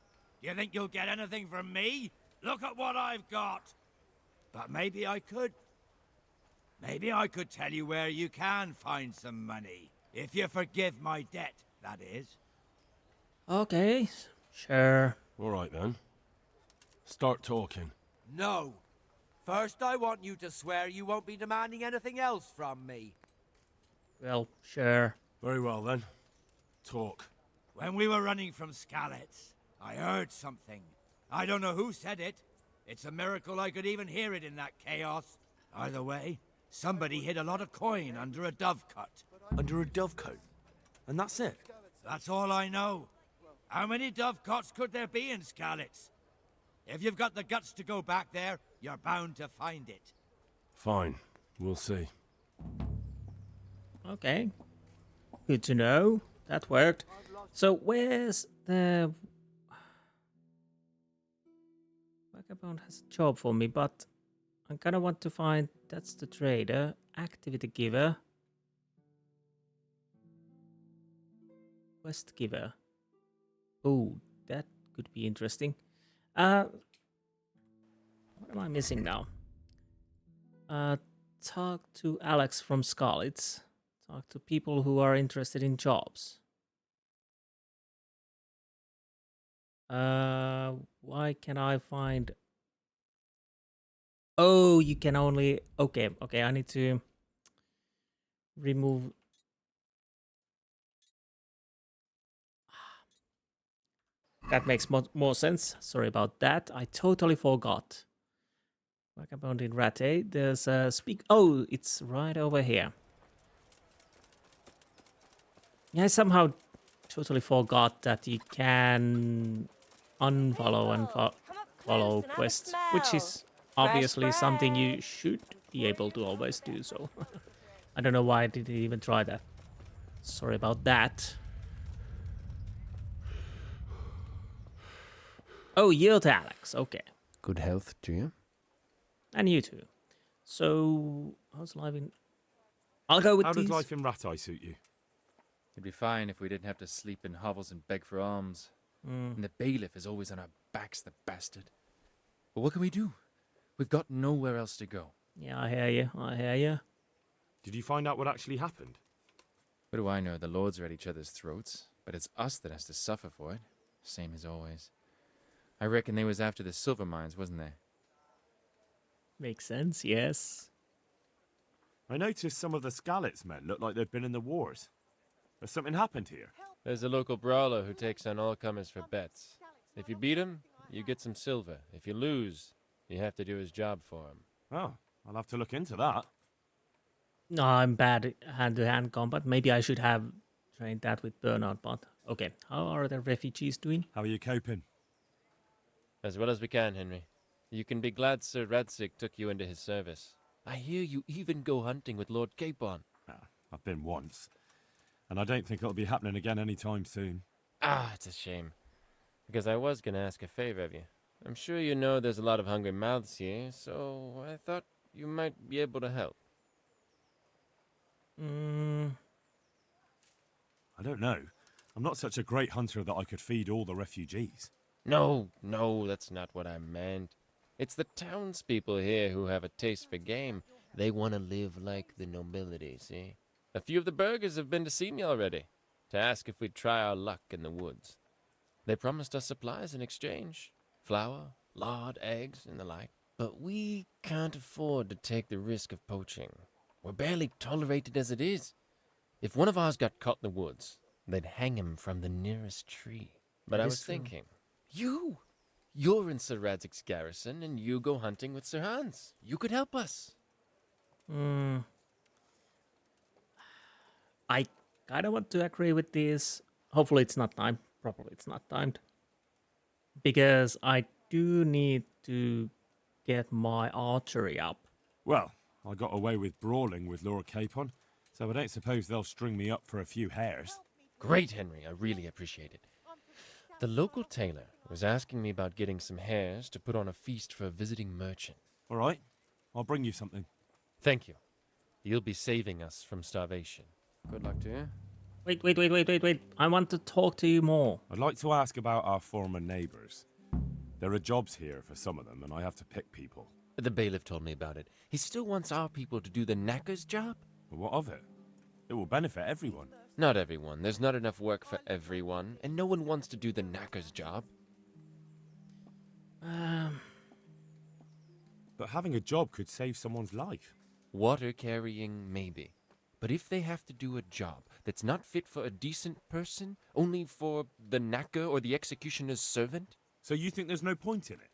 Do you think you'll get anything from me? Look at what I've got. But maybe I could. Maybe I could tell you where you can find some money. If you forgive my debt, that is. Okay, sure. All right then. Start talking. No. First, I want you to swear you won't be demanding anything else from me. Well, sure. Very well then. Talk. When we were running from Skalitz, I heard something. I don't know who said it. It's a miracle I could even hear it in that chaos. Either way, somebody hid a lot of coin under a dovecote. Under a dovecote? And that's it? That's all I know. How many dovecotes could there be in Skalitz? If you've got the guts to go back there, you're bound to find it. Fine. We'll see. Okay. Good to know. That worked. So where's the... Vagabond has a job for me, but I kind of want to find... That's the trader. Activity giver. Quest giver. Oh, that could be interesting. What am I missing now? Talk to Alex from Skalitz. Talk to people who are interested in jobs. Why can I find... Oh, you can only... Okay, I need to remove... That makes more sense. Sorry about that. I totally forgot. Vagabond in Rattay. There's a speak... Oh, it's right over here. Yeah, I somehow totally forgot that you can unfollow and follow quests, which is obviously something you should be able to always do, so... I don't know why I didn't even try that. Sorry about that. Oh, yield to Alex. Okay. Good health to you. And you too. So, how's life in... I'll go with How these. does life in Rattay suit you? It'd be fine if we didn't have to sleep in hovels and beg for alms. And the bailiff is always on our backs, the bastard. But what can we do? We've got nowhere else to go. Yeah, I hear you. Did you find out what actually happened? What do I know? The lords are at each other's throats, but it's us that has to suffer for it. Same as always. I reckon they was after the silver mines, wasn't they? Makes sense, yes. I noticed some of the Skalitz men look like they've been in the wars. Has something happened here? There's a local brawler who takes on all comers for bets. If you beat him, you get some silver. If you lose, you have to do his job for him. Oh, I'll have to look into that. No, I'm bad at hand-to-hand combat. Maybe I should have trained that with Bernard, but okay. How are the refugees doing? How are you coping? As well as we can, Henry. You can be glad Sir Radzig took you into his service. I hear you even go hunting with Lord Capon. I've been once. And I don't think it'll be happening again anytime soon. Ah, it's a shame. Because I was going to ask a favor of you. I'm sure you know there's a lot of hungry mouths here, so I thought you might be able to help. I don't know. I'm not such a great hunter that I could feed all the refugees. No, that's not what I meant. It's the townspeople here who have a taste for game. They want to live like the nobility, see? A few of the burghers have been to see me already, to ask if we'd try our luck in the woods. They promised us supplies in exchange. Flour, lard, eggs, and the like. But we can't afford to take the risk of poaching. We're barely tolerated as it is. If one of ours got caught in the woods, they'd hang him from the nearest tree. But I was thinking, you're in Sir Radzig's garrison, and you go hunting with Sir Hans. You could help us. I kind of want to agree with this. Hopefully it's not timed. Probably it's not timed. Because I do need to get my archery up. Well, I got away with brawling with Lord Capon, so I don't suppose they'll string me up for a few hares. Great, Henry. I really appreciate it. The local tailor was asking me about getting some hares to put on a feast for a visiting merchant. All right, I'll bring you something. Thank you. You'll be saving us from starvation. Good luck to you. Wait. I want to talk to you more. I'd like to ask about our former neighbours. There are jobs here for some of them, and I have to pick people. The bailiff told me about it. He still wants our people to do the knacker's job? Well, what of it? It will benefit everyone. Not everyone. There's not enough work for everyone, and no one wants to do the knacker's job. But having a job could save someone's life. Water carrying, maybe. But if they have to do a job that's not fit for a decent person, only for the knacker or the executioner's servant? So you think there's no point in it?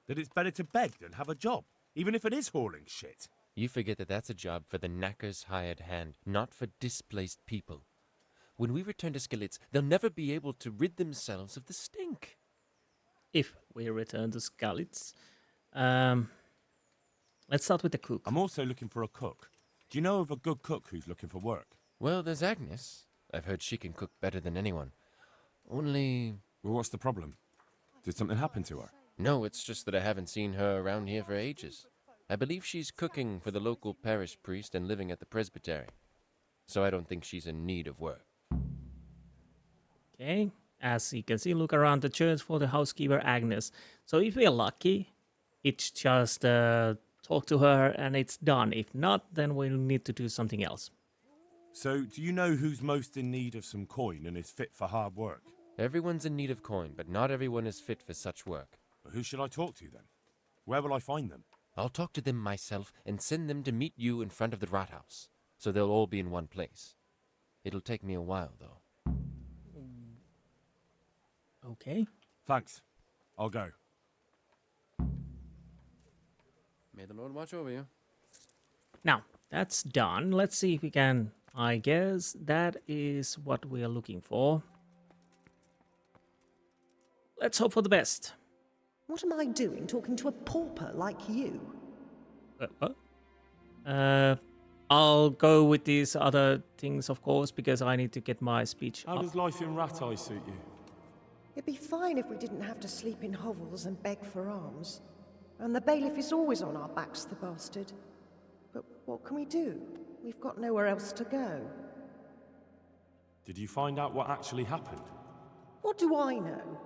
That it's better to beg than have a job, even if it is hauling shit? You forget that that's a job for the knacker's hired hand, not for displaced people. When we return to Skalitz, they'll never be able to rid themselves of the stink. If we return to Skalitz. Let's start with the cook. I'm also looking for a cook. Do you know of a good cook who's looking for work? Well, there's Agnes. I've heard she can cook better than anyone. Only... Well, what's the problem? Did something happen to her? No, it's just that I haven't seen her around here for ages. I believe she's cooking for the local parish priest and living at the presbytery. So I don't think she's in need of work. Okay, as you can see, look around the church for the housekeeper Agnes. So if we're lucky, it's just talk to her and it's done. If not, then we'll need to do something else. So, do you know who's most in need of some coin and is fit for hard work? Everyone's in need of coin, but not everyone is fit for such work. Well, who should I talk to then? Where will I find them? I'll talk to them myself and send them to meet you in front of the rathouse, so they'll all be in one place. It'll take me a while, though. Okay. Thanks. I'll go. May the Lord watch over you. Now, that's done. Let's see if we can... I guess that is what we are looking for. Let's hope for the best. What am I doing talking to a pauper like you? What? I'll go with these other things, of course, because I need to get my speech How up. does life in Rattay suit you? It'd be fine if we didn't have to sleep in hovels and beg for alms. And the bailiff is always on our backs, the bastard. But what can we do? We've got nowhere else to go. Did you find out what actually happened? What do I know?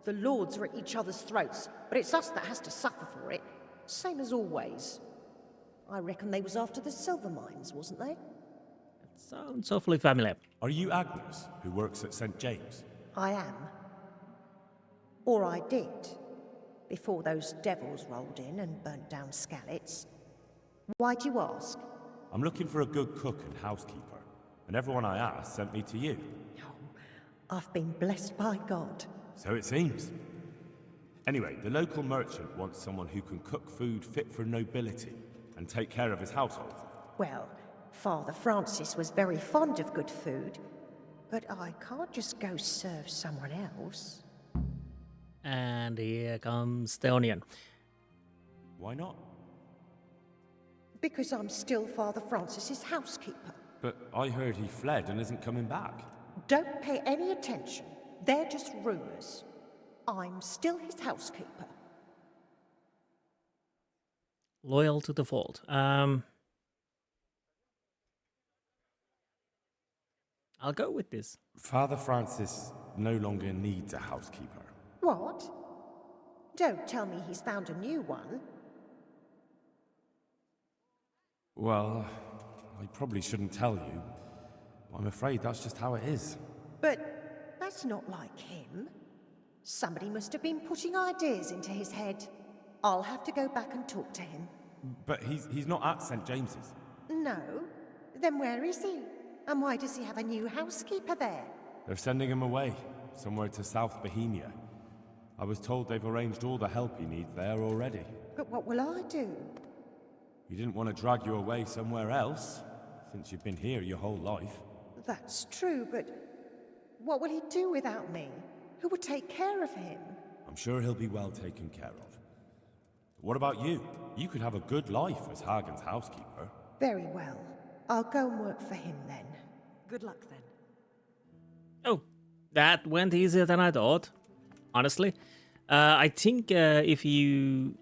The lords are at each other's throats, but it's us that has to suffer for it. Same as always. I reckon they was after the silver mines, wasn't they? That sounds awfully familiar. Are you Agnes, who works at St. James? I am. Or I did, before those devils rolled in and burnt down Skalitz. Why do you ask? I'm looking for a good cook and housekeeper, and everyone I asked sent me to you. I've been blessed by God. So it seems. Anyway, the local merchant wants someone who can cook food fit for nobility and take care of his household. Well, Father Francis was very fond of good food, but I can't just go serve someone else. And here comes the onion. Why not? Because I'm still Father Francis's housekeeper. But I heard he fled and isn't coming back. Don't pay any attention. They're just rumors. I'm still his housekeeper. Loyal to the fault. I'll go with this. Father Francis no longer needs a housekeeper. What? Don't tell me he's found a new one. Well, I probably shouldn't tell you. But I'm afraid that's just how it is. But that's not like him. Somebody must have been putting ideas into his head. I'll have to go back and talk to him. But he's not at St. James's. No? Then where is he? And why does he have a new housekeeper there? They're sending him away, somewhere to South Bohemia. I was told they've arranged all the help he needs there already. But what will I do? He didn't want to drag you away somewhere else, since you've been here your whole life. That's true, but what will he do without me? Who would take care of him? I'm sure he'll be well taken care of. What about you? You could have a good life as Hagen's housekeeper. Very well. I'll go and work for him then. Good luck then. Oh, that went easier than I thought. Honestly, I think if you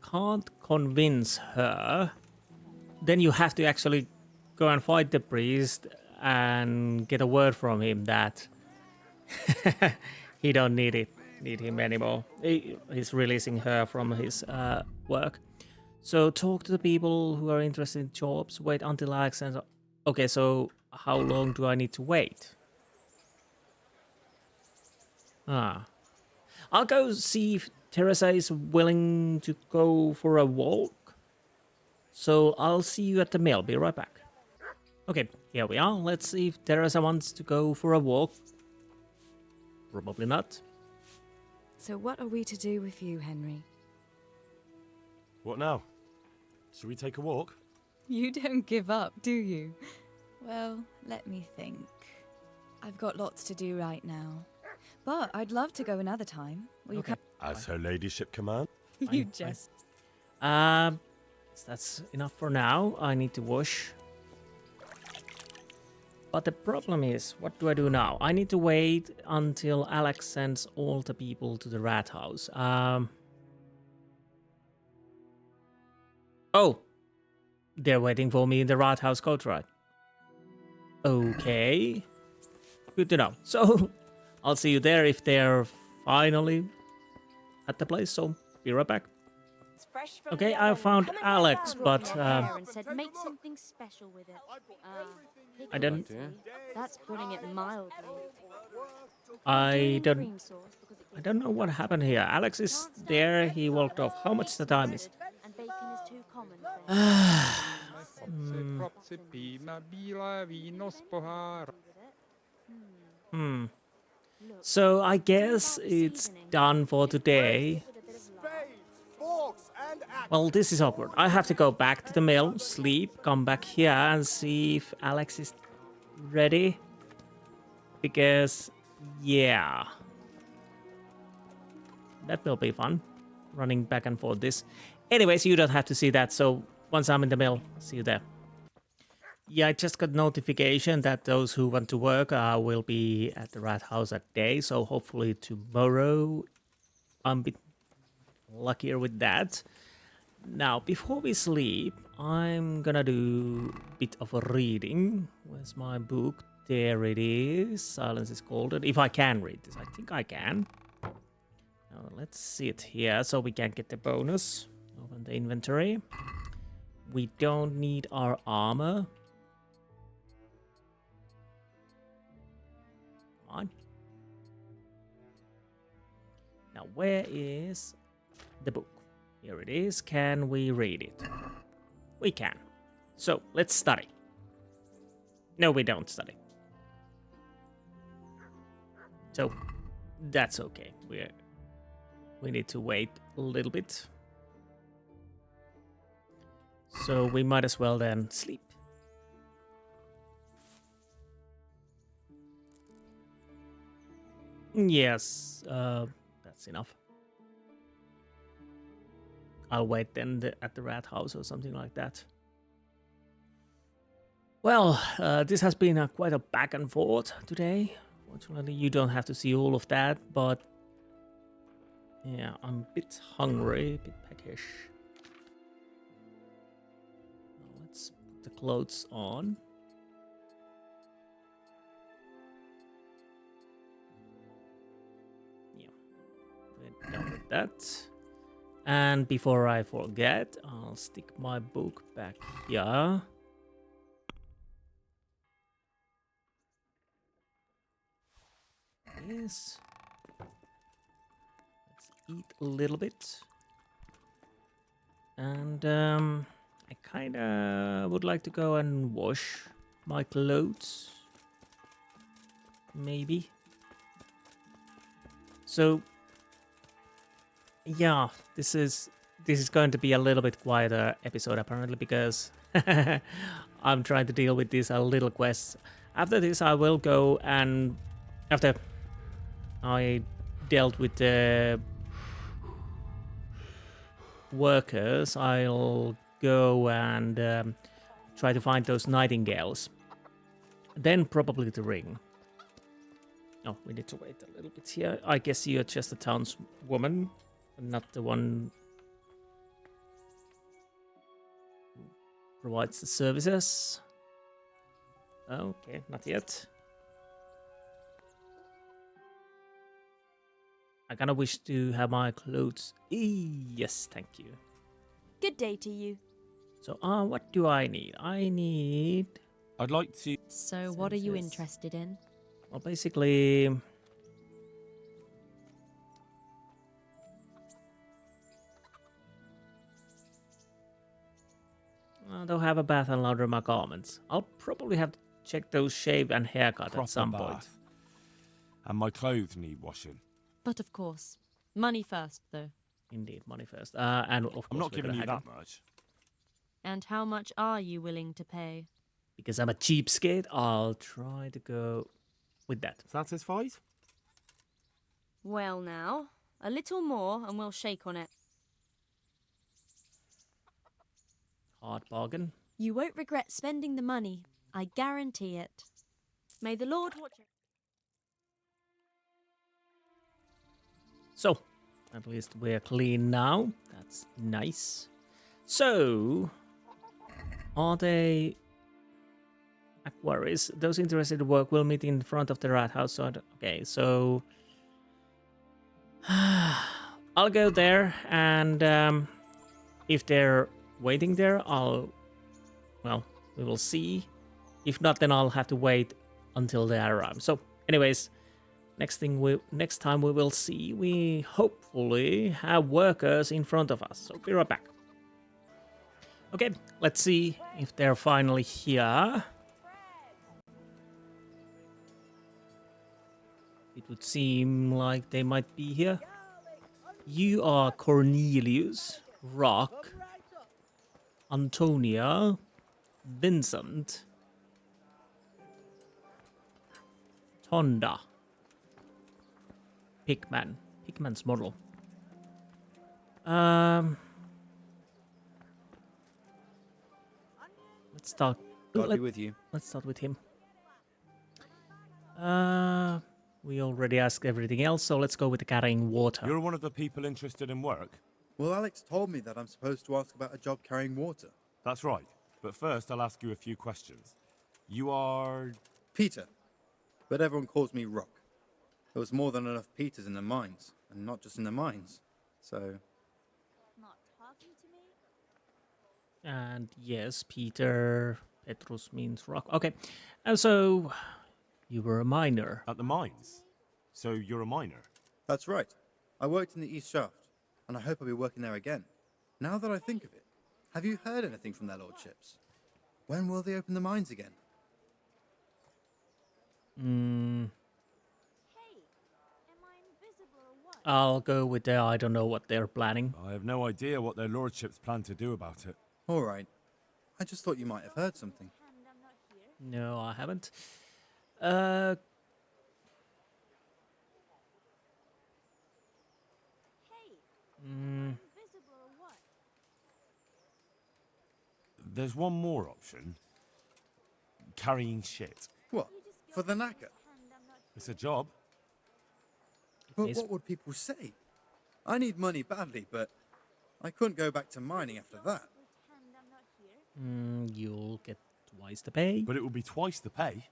can't convince her, then you have to actually go and fight the priest and get a word from him that he don't need him anymore. He's releasing her from his work. So talk to the people who are interested in jobs. Wait until Alexander. Okay, so how long do I need to wait? I'll go see if Theresa is willing to go for a walk. So I'll see you at the mill. Be right back. Okay, here we are. Let's see if Theresa wants to go for a walk. Probably not. So what are we to do with you, Henry? What now? Should we take a walk? You don't give up, do you? Well, let me think. I've got lots to do right now. But I'd love to go another time. Will you come? As her ladyship command. You just... That's enough for now. I need to wash. But the problem is, what do I do now? I need to wait until Alex sends all the people to the rat house. Oh, they're waiting for me in the rat house coat ride. Okay, good to know. So I'll see you there if they're finally at the place. So be right back. Okay, I found Alex, but said make something special with it. I didn't. That's putting it mildly. I don't know what happened here. Alex is there. He walked off. How much the time is? And bacon is too common. So I guess it's done for today. Well, this is awkward. I have to go back to the mill, sleep, come back here and see if Alex is ready. Because, yeah. That will be fun. Running back and forth this. Anyways, you don't have to see that, so once I'm in the mill, see you there. Yeah, I just got notification that those who want to work will be at the rat house that day, so hopefully tomorrow I'm a bit luckier with that. Now, before we sleep, I'm gonna do a bit of a reading. Where's my book? There it is. Silence is golden. If I can read this, I think I can. Now, let's see it here so we can get the bonus. Open the inventory. We don't need our armor. Come on. where is the book? Here it is. Can we read it? We can. So, let's study. No, we don't study. So, that's okay. We need to wait a little bit. So, we might as well then sleep. Yes, that's enough. I'll wait then at the rat house or something like that. Well, this has been quite a back and forth today. Fortunately, you don't have to see all of that, but yeah, I'm a bit hungry, a bit peckish. Now let's put the clothes on. Yeah, we're done with that. And before I forget, I'll stick my book back here. Yes. Let's eat a little bit. And I kind of would like to go and wash my clothes. Maybe. So yeah, this is going to be a little bit quieter episode apparently because I'm trying to deal with these little quests. After this, I will go and after I dealt with the workers, I'll go and try to find those Nightingales. Then probably the ring. Oh, we need to wait a little bit here. I guess you're just a townswoman, not the one who provides the services. Okay, not yet. I kind of wish to have my clothes. Yes, thank you. Good day to you. So, what do I need? I'd like to... So, what are you interested in? Well, basically... I don't have a bath and launder my garments. I'll probably have to check those shave and haircut at some point. And my clothes need washing. But of course. Money first, though. Indeed, money first. And of course, I'm not giving you that much. And how much are you willing to pay? Because I'm a cheapskate, I'll try to go with that. Satisfied? Well now, a little more and we'll shake on it. Hard bargain. You won't regret spending the money. I guarantee it. May the Lord watch it. So, at least we're clean now. That's nice. So, are they aquaries? Those interested in work will meet in front of the rat house. Okay, so I'll go there, and if they're waiting there, we will see. If not, then I'll have to wait until they arrive. So, anyways. Next time we will see, we hopefully have workers in front of us. So be right back. Okay, let's see if they're finally here. It would seem like they might be here. You are Cornelius, Rock, Antonia, Vincent, Tonda. Pigman's model. Let's start. God be with you. Let's start with him. We already asked everything else, so let's go with the carrying water. You're one of the people interested in work? Well, Alex told me that I'm supposed to ask about a job carrying water. That's right. But first, I'll ask you a few questions. You are... Peter. But everyone calls me Rock. There was more than enough Peters in the mines, and not just in the mines. So... Not talking to me? And yes, Petrus means rock. Okay, and so you were a miner. At the mines? So you're a miner? That's right. I worked in the East Shaft, and I hope I'll be working there again. Now that I think of it, have you heard anything from their lordships? When will they open the mines again? I'll go with the I don't know what they're planning. I have no idea what their lordships plan to do about it. All right. I just thought you might have heard something. No, I haven't. There's one more option. Carrying shit. What? For the knacker? It's a job. But what would people say? I need money badly, but I couldn't go back to mining after that. You'll get twice the pay. But it will be twice the pay.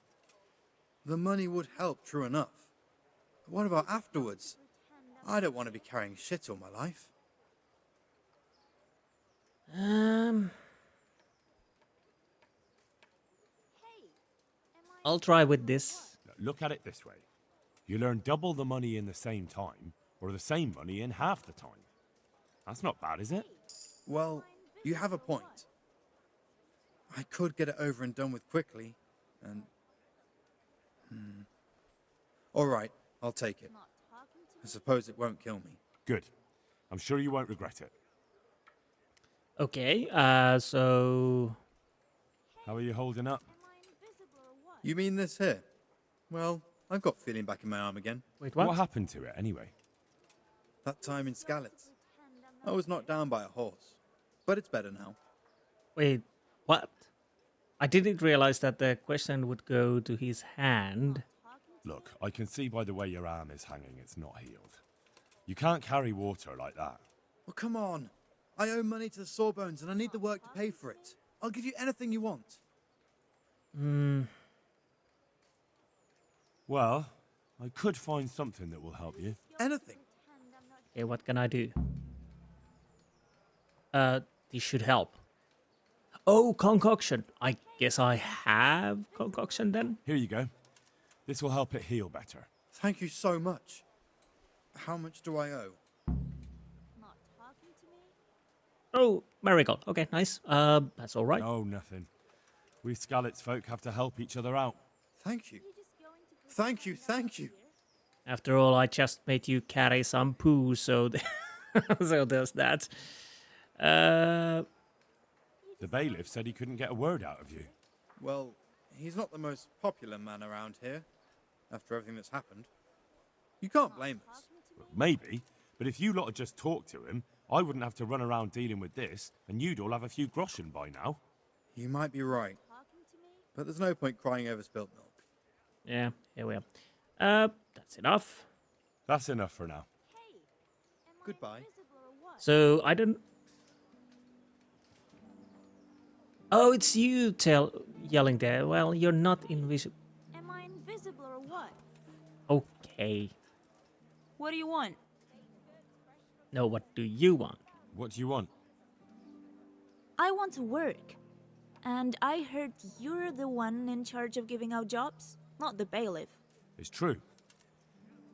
The money would help, true enough. But what about afterwards? I don't want to be carrying shit all my life. I'll try with this. Look at it this way. You earn double the money in the same time, or the same money in half the time. That's not bad, is it? Well, you have a point. I could get it over and done with quickly, and... All right, I'll take it. I suppose it won't kill me. Good. I'm sure you won't regret it. Okay, so... How are you holding up? You mean this here? Well, I've got feeling back in my arm again. Wait, what? What happened to it, anyway? That time in Skalitz. I was knocked down by a horse, but it's better now. Wait, what? I didn't realize that the question would go to his hand. Look, I can see by the way your arm is hanging it's not healed. You can't carry water like that. Well, come on. I owe money to the Sawbones and I need the work to pay for it. I'll give you anything you want. Well, I could find something that will help you. Anything? Okay, what can I do? This should help. Oh, concoction. I guess I have concoction then? Here you go. This will help it heal better. Thank you so much. How much do I owe? Oh, marigold. Okay, nice. That's all right. Oh, nothing. We Skalitz folk have to help each other out. Thank you. Thank you, thank you. After all, I just made you carry some poo, so so there's that. The bailiff said he couldn't get a word out of you. Well, he's not the most popular man around here, after everything that's happened. You can't blame us. Well, maybe, but if you lot had just talked to him, I wouldn't have to run around dealing with this, and you'd all have a few groschen by now. You might be right. But there's no point crying over spilt milk. Yeah, here we are. That's enough. That's enough for now. Goodbye. So, I don't... Oh, it's you yelling there. Well, you're not invisible. Am I invisible or what? Okay. What do you want? No, what do you want? What do you want? I want to work. And I heard you're the one in charge of giving out jobs, not the bailiff. It's true.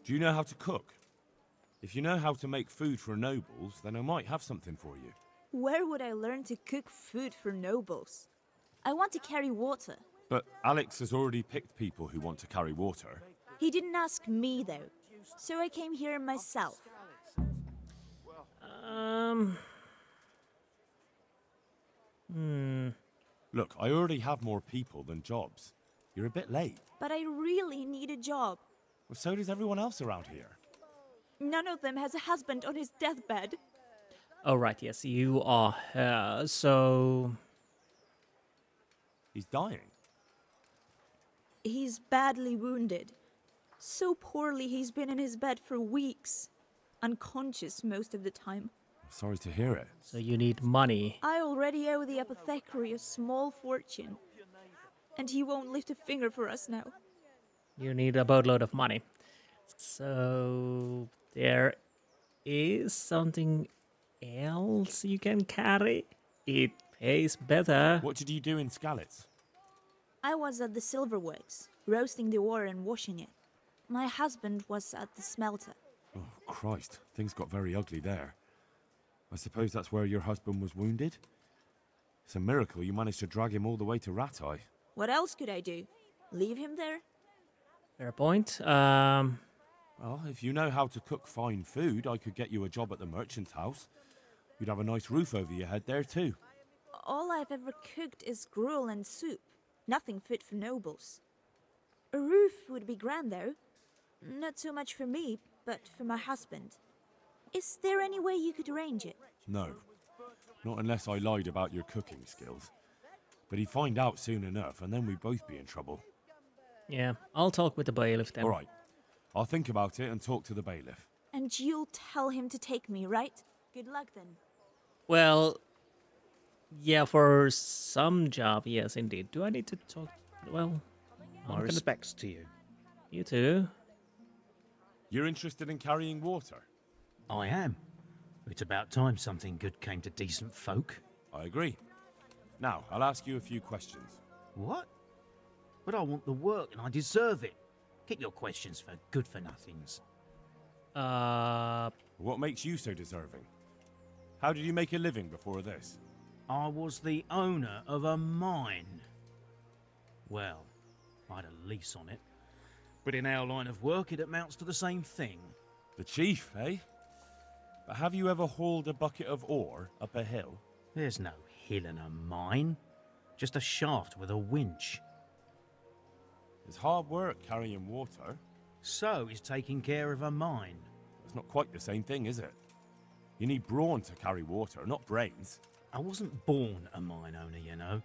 Do you know how to cook? If you know how to make food for nobles, then I might have something for you. Where would I learn to cook food for nobles? I want to carry water. But Alex has already picked people who want to carry water. He didn't ask me, though. So I came here myself. Look, I already have more people than jobs. You're a bit late. But I really need a job. Well, so does everyone else around here. None of them has a husband on his deathbed. Oh, right, yes, you are her, so... He's dying. He's badly wounded. So poorly he's been in his bed for weeks. Unconscious most of the time. Sorry to hear it. So you need money. I already owe the apothecary a small fortune. And he won't lift a finger for us now. You need a boatload of money. So... there is something else you can carry? It pays better. What did you do in Skalitz? I was at the silverworks, roasting the ore and washing it. My husband was at the smelter. Oh, Christ. Things got very ugly there. I suppose that's where your husband was wounded? It's a miracle you managed to drag him all the way to Rattay. What else could I do? Leave him there? Fair point. Well, if you know how to cook fine food, I could get you a job at the merchant's house. You'd have a nice roof over your head there, too. All I've ever cooked is gruel and soup. Nothing fit for nobles. A roof would be grand, though. Not so much for me, but for my husband. Is there any way you could arrange it? No. Not unless I lied about your cooking skills. But he'd find out soon enough, and then we'd both be in trouble. Yeah, I'll talk with the bailiff then. All right. I'll think about it and talk to the bailiff. And you'll tell him to take me, right? Good luck then. Well, yeah, for some job, yes, indeed. Do I need to talk? Well, my respects to you. You too. You're interested in carrying water? I am. It's about time something good came to decent folk. I agree. Now, I'll ask you a few questions. What? But I want the work and I deserve it. Keep your questions for good-for-nothings. What makes you so deserving? How did you make a living before this? I was the owner of a mine. Well, I had a lease on it. But in our line of work, it amounts to the same thing. The chief, eh? But have you ever hauled a bucket of ore up a hill? There's no hill in a mine. Just a shaft with a winch. It's hard work carrying water. So is taking care of a mine. It's not quite the same thing, is it? You need brawn to carry water, not brains. I wasn't born a mine owner, you know.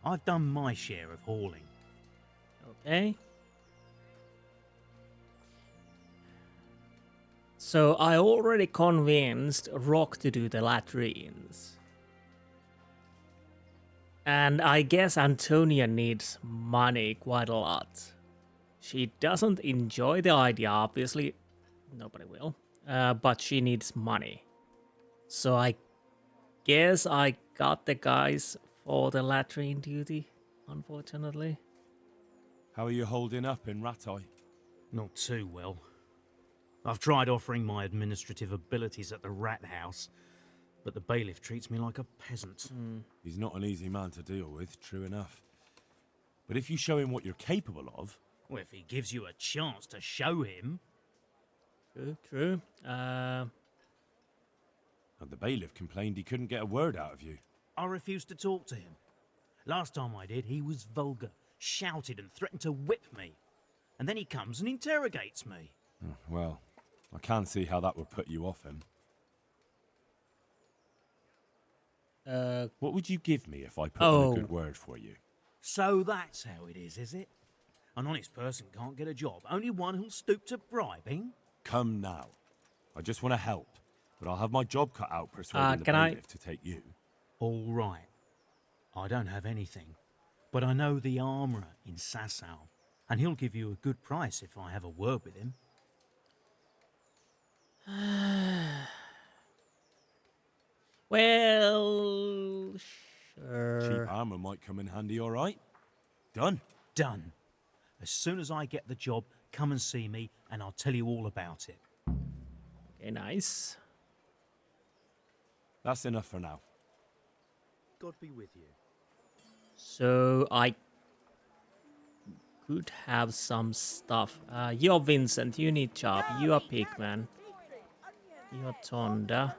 I've done my share of hauling. Okay. So I already convinced Rock to do the latrines. And I guess Antonia needs money quite a lot. She doesn't enjoy the idea, obviously. Nobody will. But she needs money. So I guess I got the guys for the latrine duty, unfortunately. How are you holding up in Rattay? Not too well. I've tried offering my administrative abilities at the rat house, but the bailiff treats me like a peasant. He's not an easy man to deal with, true enough. But if you show him what you're capable of... Well, if he gives you a chance to show him... True. And the bailiff complained he couldn't get a word out of you. I refused to talk to him. Last time I did, he was vulgar, shouted and threatened to whip me. And then he comes and interrogates me. Well, I can't see how that would put you off him. What would you give me if I put in a good word for you? So that's how it is it? An honest person can't get a job, only one who'll stoop to bribing? Come now. I just want to help, but I'll have my job cut out persuading the bailiff to take you. All right. I don't have anything, but I know the armourer in Sasau, and he'll give you a good price if I have a word with him. Well, sure. Cheap armour might come in handy, all right? Done. Done. As soon as I get the job, come and see me, and I'll tell you all about it. Okay, nice. That's enough for now. God be with you. So I could have some stuff. You're Vincent, you need job. You are Pigman. You're Tonda.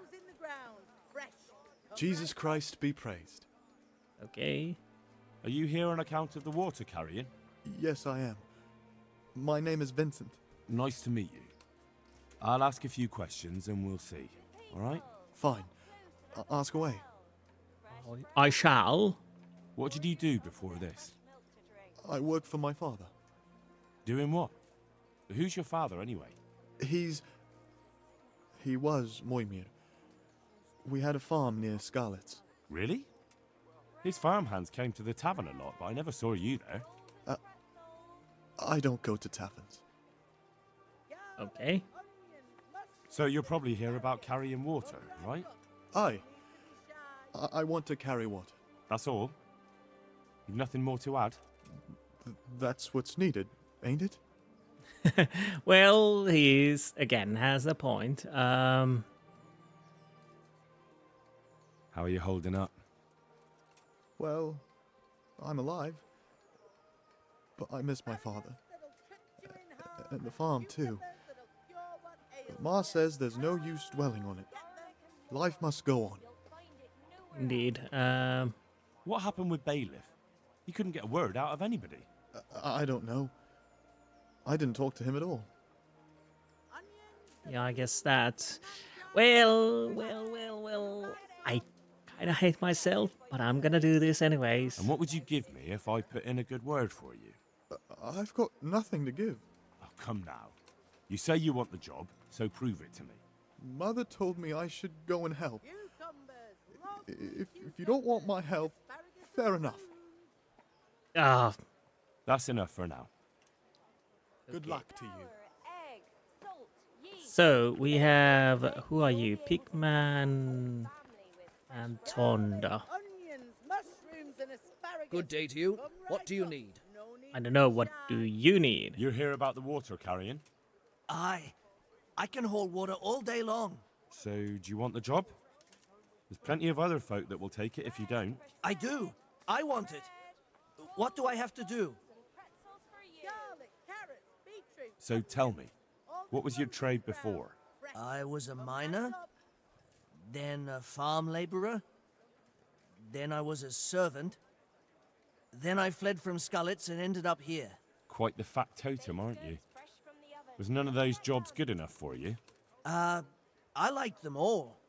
Jesus Christ be praised. Okay. Are you here on account of the water carrying? Yes, I am. My name is Vincent. Nice to meet you. I'll ask a few questions and we'll see. All right? Fine. Ask away. I shall. What did you do before this? I work for my father. Doing what? Who's your father, anyway? He was Moimir. We had a farm near Scarlet's. Really? His farmhands came to the tavern a lot, but I never saw you there. I don't go to taverns. Okay. So you're probably here about carrying water, right? Aye. I want to carry water. That's all? You've nothing more to add? That's what's needed, ain't it? Well, he is again has a point. How are you holding up? Well, I'm alive. But I miss my father. And the farm, too. But Ma says there's no use dwelling on it. Life must go on. Indeed. What happened with Bailiff? He couldn't get a word out of anybody. I don't know. I didn't talk to him at all. Yeah, I guess that. Well. I kind of hate myself, but I'm gonna do this anyways. And what would you give me if I put in a good word for you? I've got nothing to give. Oh, come now. You say you want the job, so prove it to me. Mother told me I should go and help. If you don't want my help, fair enough. Ah. That's enough for now. Good luck to you. So we have, who are you? Pigman and Tonda. Good day to you. What do you need? I don't know, what do you need? You're here about the water carrying? Aye. I can haul water all day long. So, do you want the job? There's plenty of other folk that will take it if you don't. I do. I want it. What do I have to do? So tell me, what was your trade before? I was a miner, then a farm laborer, then I was a servant, then I fled from Scullets and ended up here. Quite the factotum, aren't you? Was none of those jobs good enough for you? I liked them all,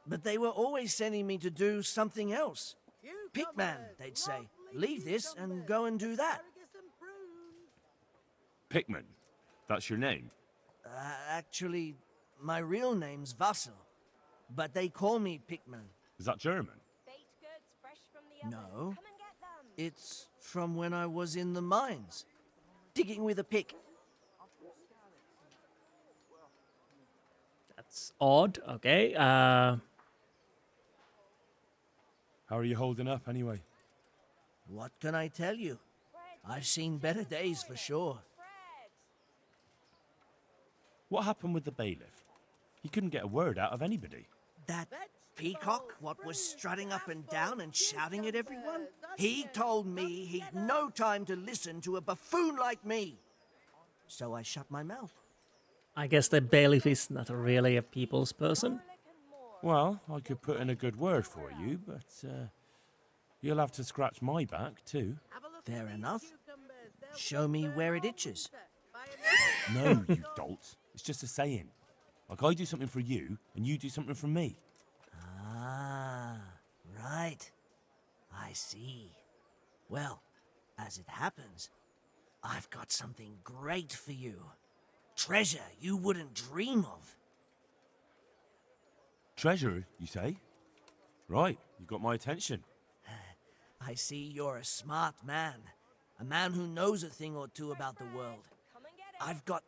but they were always sending me to do something else. Pickman, they'd say. Leave this and go and do that. Pickman? That's your name? Actually, my real name's Vassal, but they call me Pickman. Is that German? No. It's from when I was in the mines, digging with a pick. That's odd, okay. How are you holding up anyway? What can I tell you? I've seen better days for sure. What happened with the bailiff? He couldn't get a word out of anybody. That peacock, what was strutting up and down and shouting at everyone? He told me he'd no time to listen to a buffoon like me. So I shut my mouth. I guess the bailiff is not really a people's person. Well, I could put in a good word for you, but you'll have to scratch my back too. Fair enough. Show me where it itches. No, you dolt. It's just a saying. Like I do something for you, and you do something for me. Ah, right. I see. Well, as it happens, I've got something great for you. Treasure you wouldn't dream of. Treasure, you say? Right, you got my attention. I see you're a smart man. A man who knows a thing or two about the world. I've got...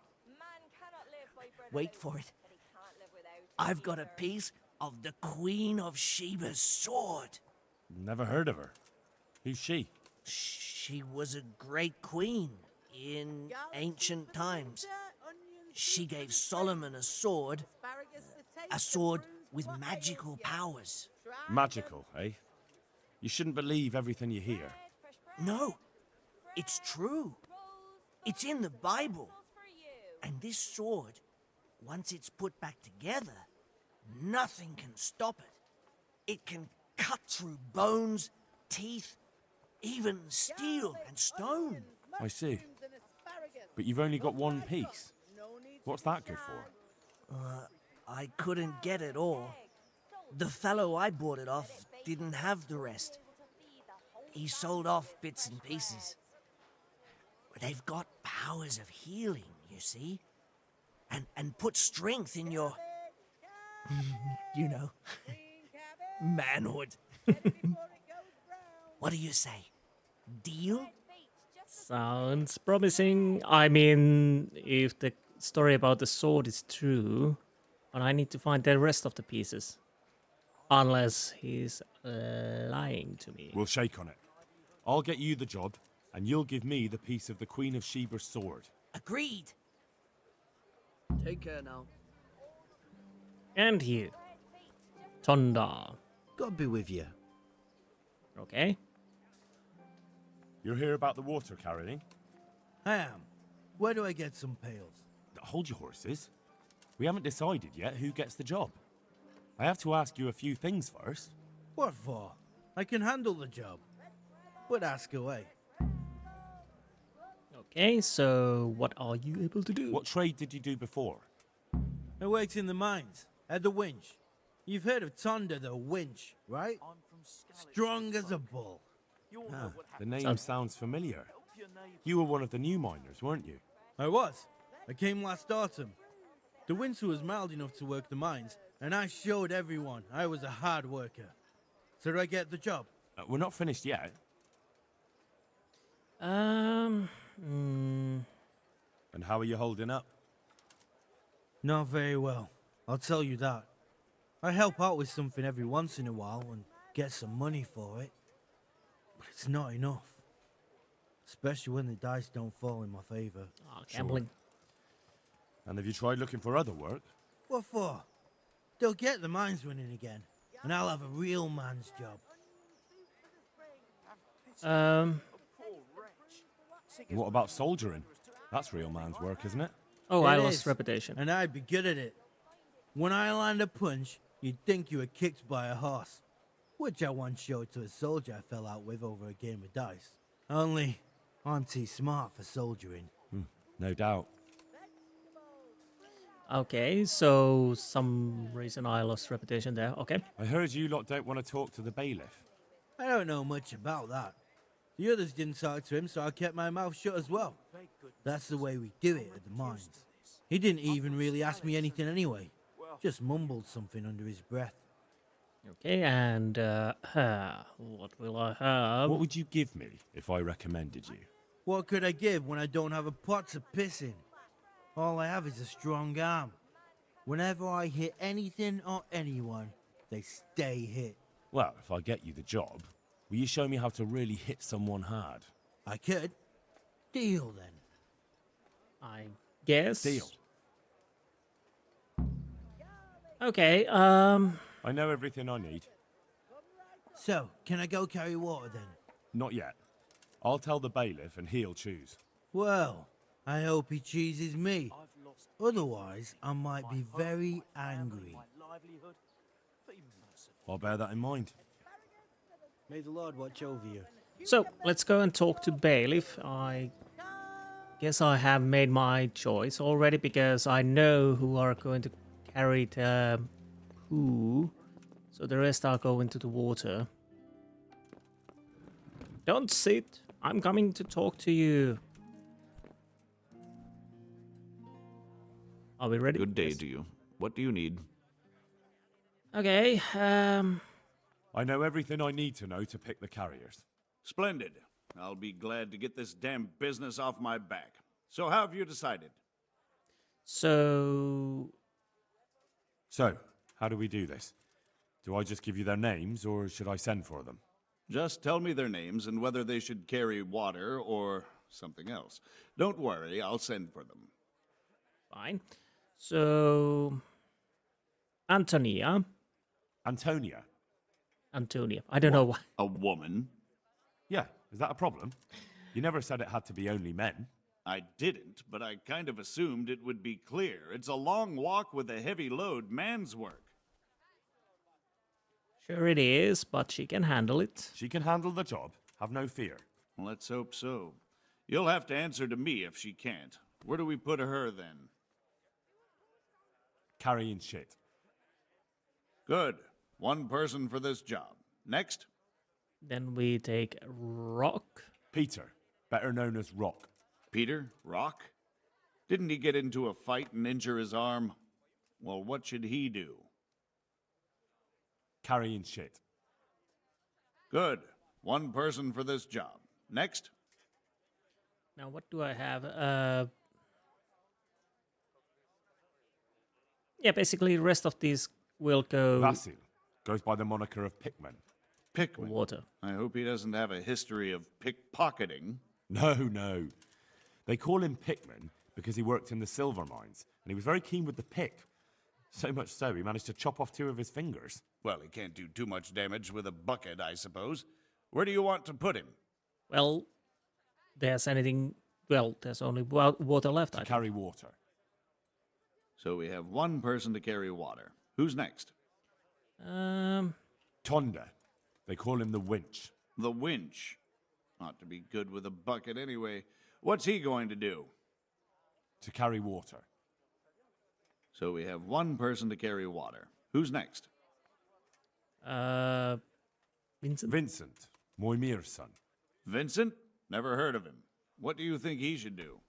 Wait for it. I've got a piece of the Queen of Sheba's sword. Never heard of her. Who's she? She was a great queen in ancient times. She gave Solomon a sword with magical powers. Magical, eh? You shouldn't believe everything you hear. No, it's true. It's in the Bible. And this sword, once it's put back together, nothing can stop it. It can cut through bones, teeth, even steel and stone. I see. But you've only got one piece. What's that good for? I couldn't get it all. The fellow I bought it off didn't have the rest. He sold off bits and pieces. They've got powers of healing, you see? And put strength in your... you know... manhood. What do you say? Deal? Sounds promising. I mean, if the story about the sword is true, but I need to find the rest of the pieces. Unless he's lying to me. We'll shake on it. I'll get you the job, and you'll give me the piece of the Queen of Sheba's sword. Agreed. Take care now. And you. Tonda. God be with you. Okay. You're here about the water carrying? I am. Where do I get some pails? Hold your horses. We haven't decided yet who gets the job. I have to ask you a few things first. What for? I can handle the job. But ask away. Okay, so what are you able to do? What trade did you do before? I worked in the mines, at the winch. You've heard of Tonda the winch, right? Strong as a bull. Ah, the name sounds familiar. You were one of the new miners, weren't you? I was. I came last autumn. The winter was mild enough to work the mines, and I showed everyone I was a hard worker. So did I get the job? We're not finished yet. And how are you holding up? Not very well, I'll tell you that. I help out with something every once in a while and get some money for it. But it's not enough. Especially when the dice don't fall in my favor. Oh, gambling. Sure. And have you tried looking for other work? What for? They'll get the mines running again, and I'll have a real man's job. What about soldiering? That's real man's work, isn't it? Oh, I lost is, reputation. And I'd be good at it. When I land a punch, you'd think you were kicked by a horse. Which I once showed to a soldier I fell out with over a game of dice. Only, I'm too smart for soldiering. No doubt. Okay, so some reason I lost reputation there. Okay. I heard you lot don't want to talk to the bailiff. I don't know much about that. The others didn't talk to him, so I kept my mouth shut as well. That's the way we do it at the mines. He didn't even really ask me anything anyway. Just mumbled something under his breath. Okay, and what will I have? What would you give me if I recommended you? What could I give when I don't have a pot to piss in? All I have is a strong arm. Whenever I hit anything or anyone, they stay hit. Well, if I get you the job, will you show me how to really hit someone hard? I could. Deal, then. I guess. Deal. Okay, I know everything I need. So, can I go carry water then? Not yet. I'll tell the bailiff and he'll choose. Well, I hope he chooses me. Otherwise, I might be very angry. I'll bear that in mind. May the Lord watch over you. So, let's go and talk to bailiff. I guess I have made my choice already because I know who are going to carry the who. So the rest are going to the water. Don't sit. I'm coming to talk to you. Are we ready? Good day to you. What do you need? Okay, I know everything I need to know to pick the carriers. Splendid. I'll be glad to get this damn business off my back. So how have you decided? So, how do we do this? Do I just give you their names, or should I send for them? Just tell me their names and whether they should carry water or something else. Don't worry, I'll send for them. Fine. So, Antonia. Antonia? Antonia. I don't know why. A woman? Yeah, is that a problem? You never said it had to be only men. I didn't, but I kind of assumed it would be clear. It's a long walk with a heavy load, man's work. Sure it is, but she can handle it. She can handle the job. Have no fear. Let's hope so. You'll have to answer to me if she can't. Where do we put her then? Carrying shit. Good. One person for this job. Next? Then we take Rock. Peter, better known as Rock. Peter? Rock? Didn't he get into a fight and injure his arm? Well, what should he do? Carrying shit. Good. One person for this job. Next? Now, what do I have? Yeah, basically, the rest of these will go... Vasil goes by the moniker of Pickman. Pickman? Water. I hope he doesn't have a history of pickpocketing. No. They call him Pickman because he worked in the silver mines, and he was very keen with the pick. So much so, he managed to chop off 2 of his fingers. Well, he can't do too much damage with a bucket, I suppose. Where do you want to put him? Well, there's only water left. To carry water. So we have 1 person to carry water. Who's next? Tonda. They call him the winch. The winch. Ought to be good with a bucket anyway. What's he going to do? To carry water. So we have 1 person to carry water. Who's next? Vincent. Vincent. Moimir's son. Vincent? Never heard of him. What do you think he should do?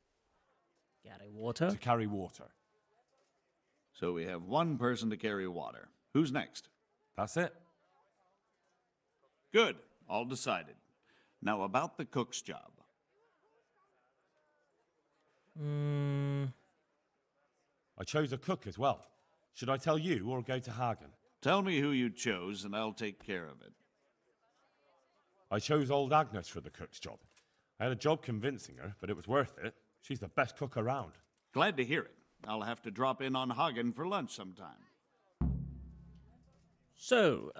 Carry water. To carry water. So we have 1 person to carry water. Who's next? That's it. Good. All decided. Now about the cook's job. I chose a cook as well. Should I tell you or go to Hagen? Tell me who you chose and I'll take care of it. I chose old Agnes for the cook's job. I had a job convincing her, but it was worth it. She's the best cook around. Glad to hear it. I'll have to drop in on Hagen for lunch sometime. So,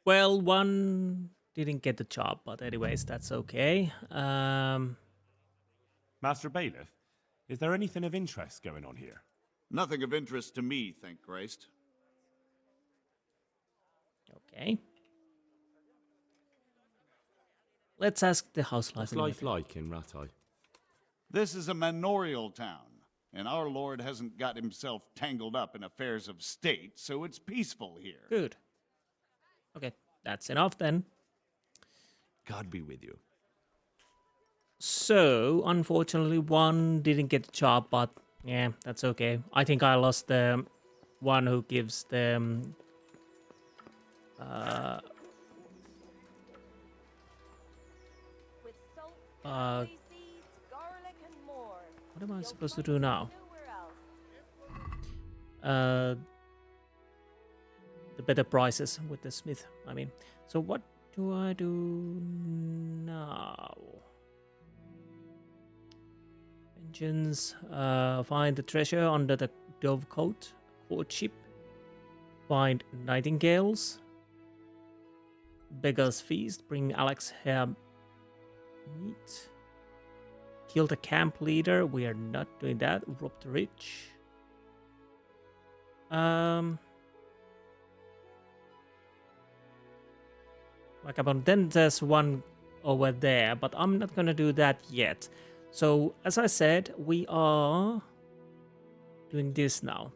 well, 1 didn't get the job, but anyways, that's okay. Master Bailiff, is there anything of interest going on here? Nothing of interest to me, thank Christ. Okay. Let's ask the house life. What's life like in Rattay? This is a manorial town, and our lord hasn't got himself tangled up in affairs of state, so it's peaceful here. Good. Okay, that's enough then. God be with you. So, unfortunately, 1 didn't get the job, but yeah, that's okay. I think I lost the one who gives them what am I supposed to do now? The better prices with the smith, I mean. So what do I do now? Vengeance, find the treasure under the dovecote, courtship, find Nightingales, beggar's feast, bring Alex hair meat, kill the camp leader, we are not doing that, rob the rich. Then there's 1 over there, but I'm not gonna do that yet. So, as I said, we are doing this now.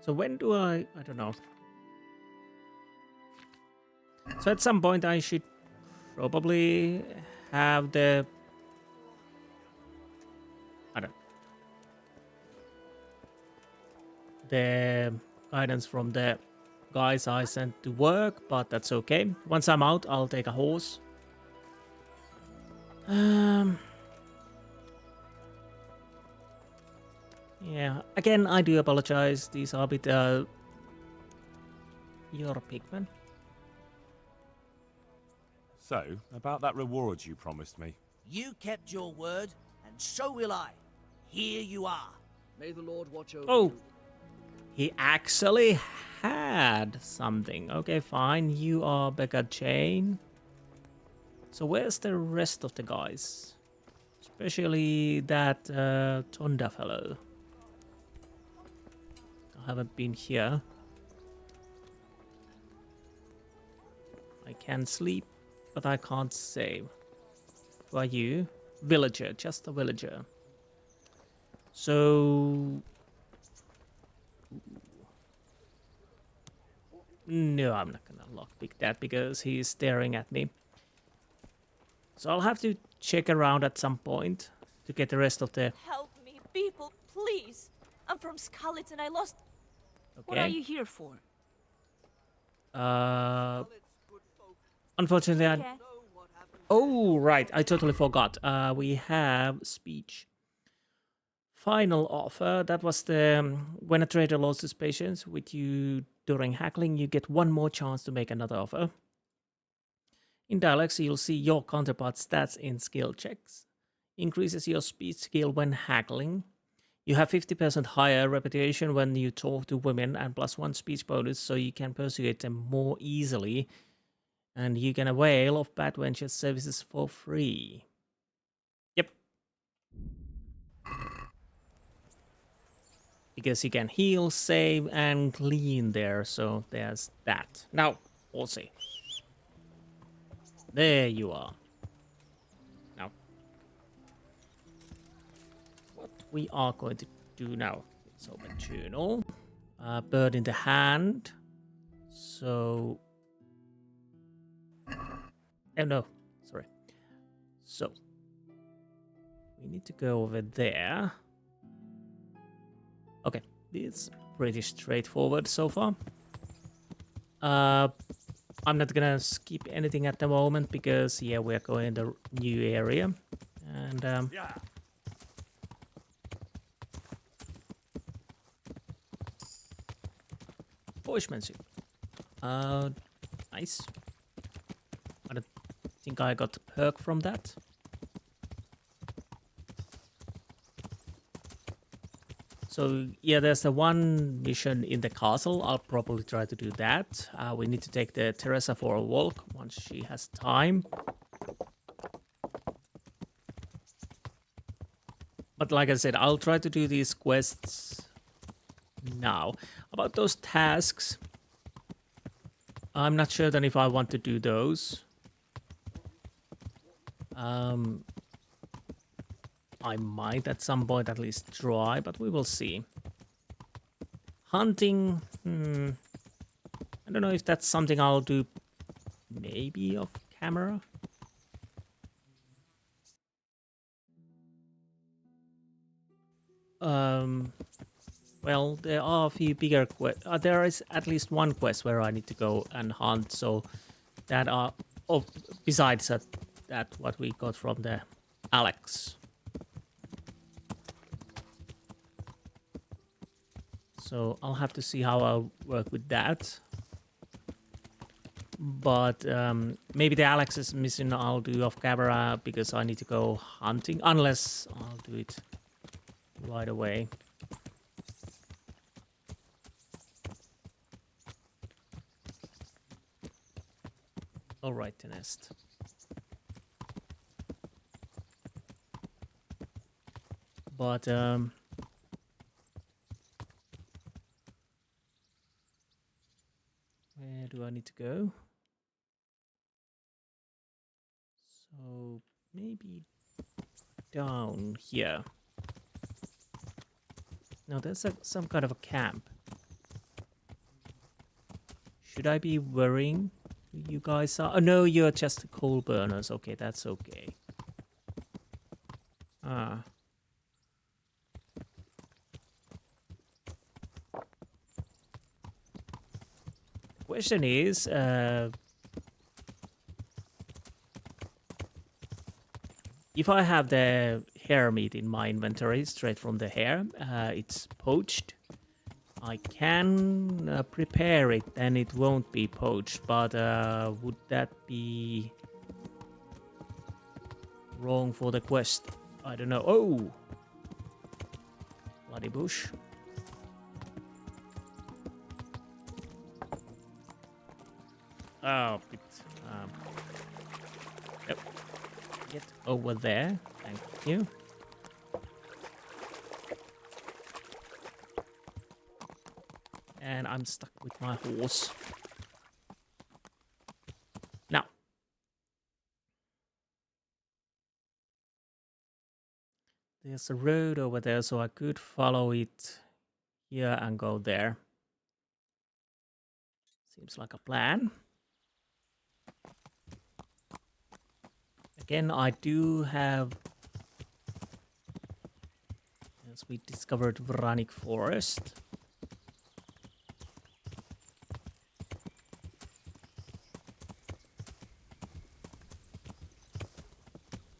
So when do I don't know. So at some point I should probably have the guidance from the guys I sent to work, but that's okay. Once I'm out, I'll take a horse. Yeah, again, I do apologize. These are a bit your pigmen. So, about that reward you promised me. You kept your word, and so will I. Here you are. May the Lord watch over Oh, you. he actually had something. Okay, fine. You are Becca Jane. So where's the rest of the guys? Especially that Tonda fellow. I haven't been here. I can sleep, but I can't save. Who are you? Villager, just a villager. So... no, I'm not gonna lockpick that because he's staring at me. So I'll have to check around at some point to get the rest of the... Help me, people, please. I'm from Skalitz and I lost... Okay. What are you here for? Unfortunately, Okay. Oh, right. I totally forgot. We have speech. Final offer, that was the when a trader loses patience with you during haggling, you get one more chance to make another offer. In dialects, you'll see your counterpart's stats in skill checks. Increases your speech skill when haggling. You have 50% higher reputation when you talk to women and +1 speech bonus, so you can persuade them more easily. And you can avail of Bad Venture's services for free. Yep. Because you can heal, save, and clean there, so there's that. Now, we'll see. There you are. Now, what we are going to do now, let's open journal. Bird in the hand. So, oh no, sorry. So, we need to go over there. Okay, it's pretty straightforward so far. I'm not gonna skip anything at the moment because, yeah, we're going to the new area. And, Bushmanship. Nice. I don't think I got a perk from that. So, yeah, there's the one mission in the castle. I'll probably try to do that. We need to take the Theresa for a walk once she has time. But like I said, I'll try to do these quests now. About those tasks, I'm not sure then if I want to do those. I might at some point at least try, but we will see. Hunting, I don't know if that's something I'll do maybe off camera. Well, there are a few bigger quests. There is at least one quest where I need to go and hunt, so that are, besides that what we got from the Alex. So I'll have to see how I'll work with that. But maybe the Alex's mission I'll do off camera because I need to go hunting. Unless I'll do it right away. Alright, the nest. But where do I need to go? So maybe down here. No, there's some kind of a camp. Should I be worrying who you guys are? Oh no, you're just coal burners. Okay, that's okay. Ah. Question is, if I have the hare meat in my inventory straight from the hare, it's poached. I can prepare it and it won't be poached, but would that be wrong for the quest? I don't know. Oh! Bloody bush. Oh, bit, yep. Get over there. Thank you. And I'm stuck with my horse. Now. There's a road over there, so I could follow it here and go there. Seems like a plan. Again, I do have, as we discovered, Vranic Forest.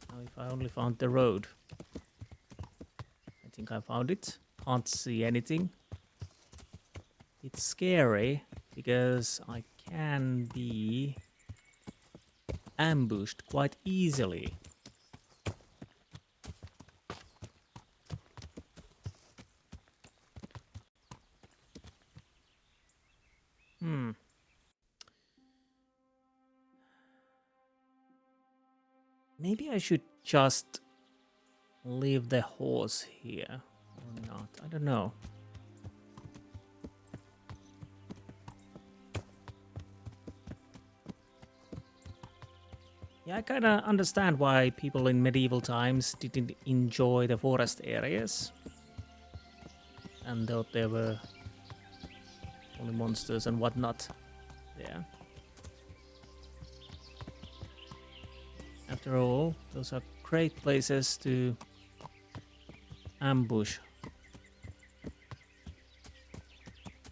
Now, if I only found the road. I think think I found it. Can't see anything. It's scary because I can be ambushed quite easily. Maybe I should just leave the horse here or not. I don't know. Yeah, I kind of understand why people in medieval times didn't enjoy the forest areas and thought there were only monsters and whatnot there. After all, those are great places to ambush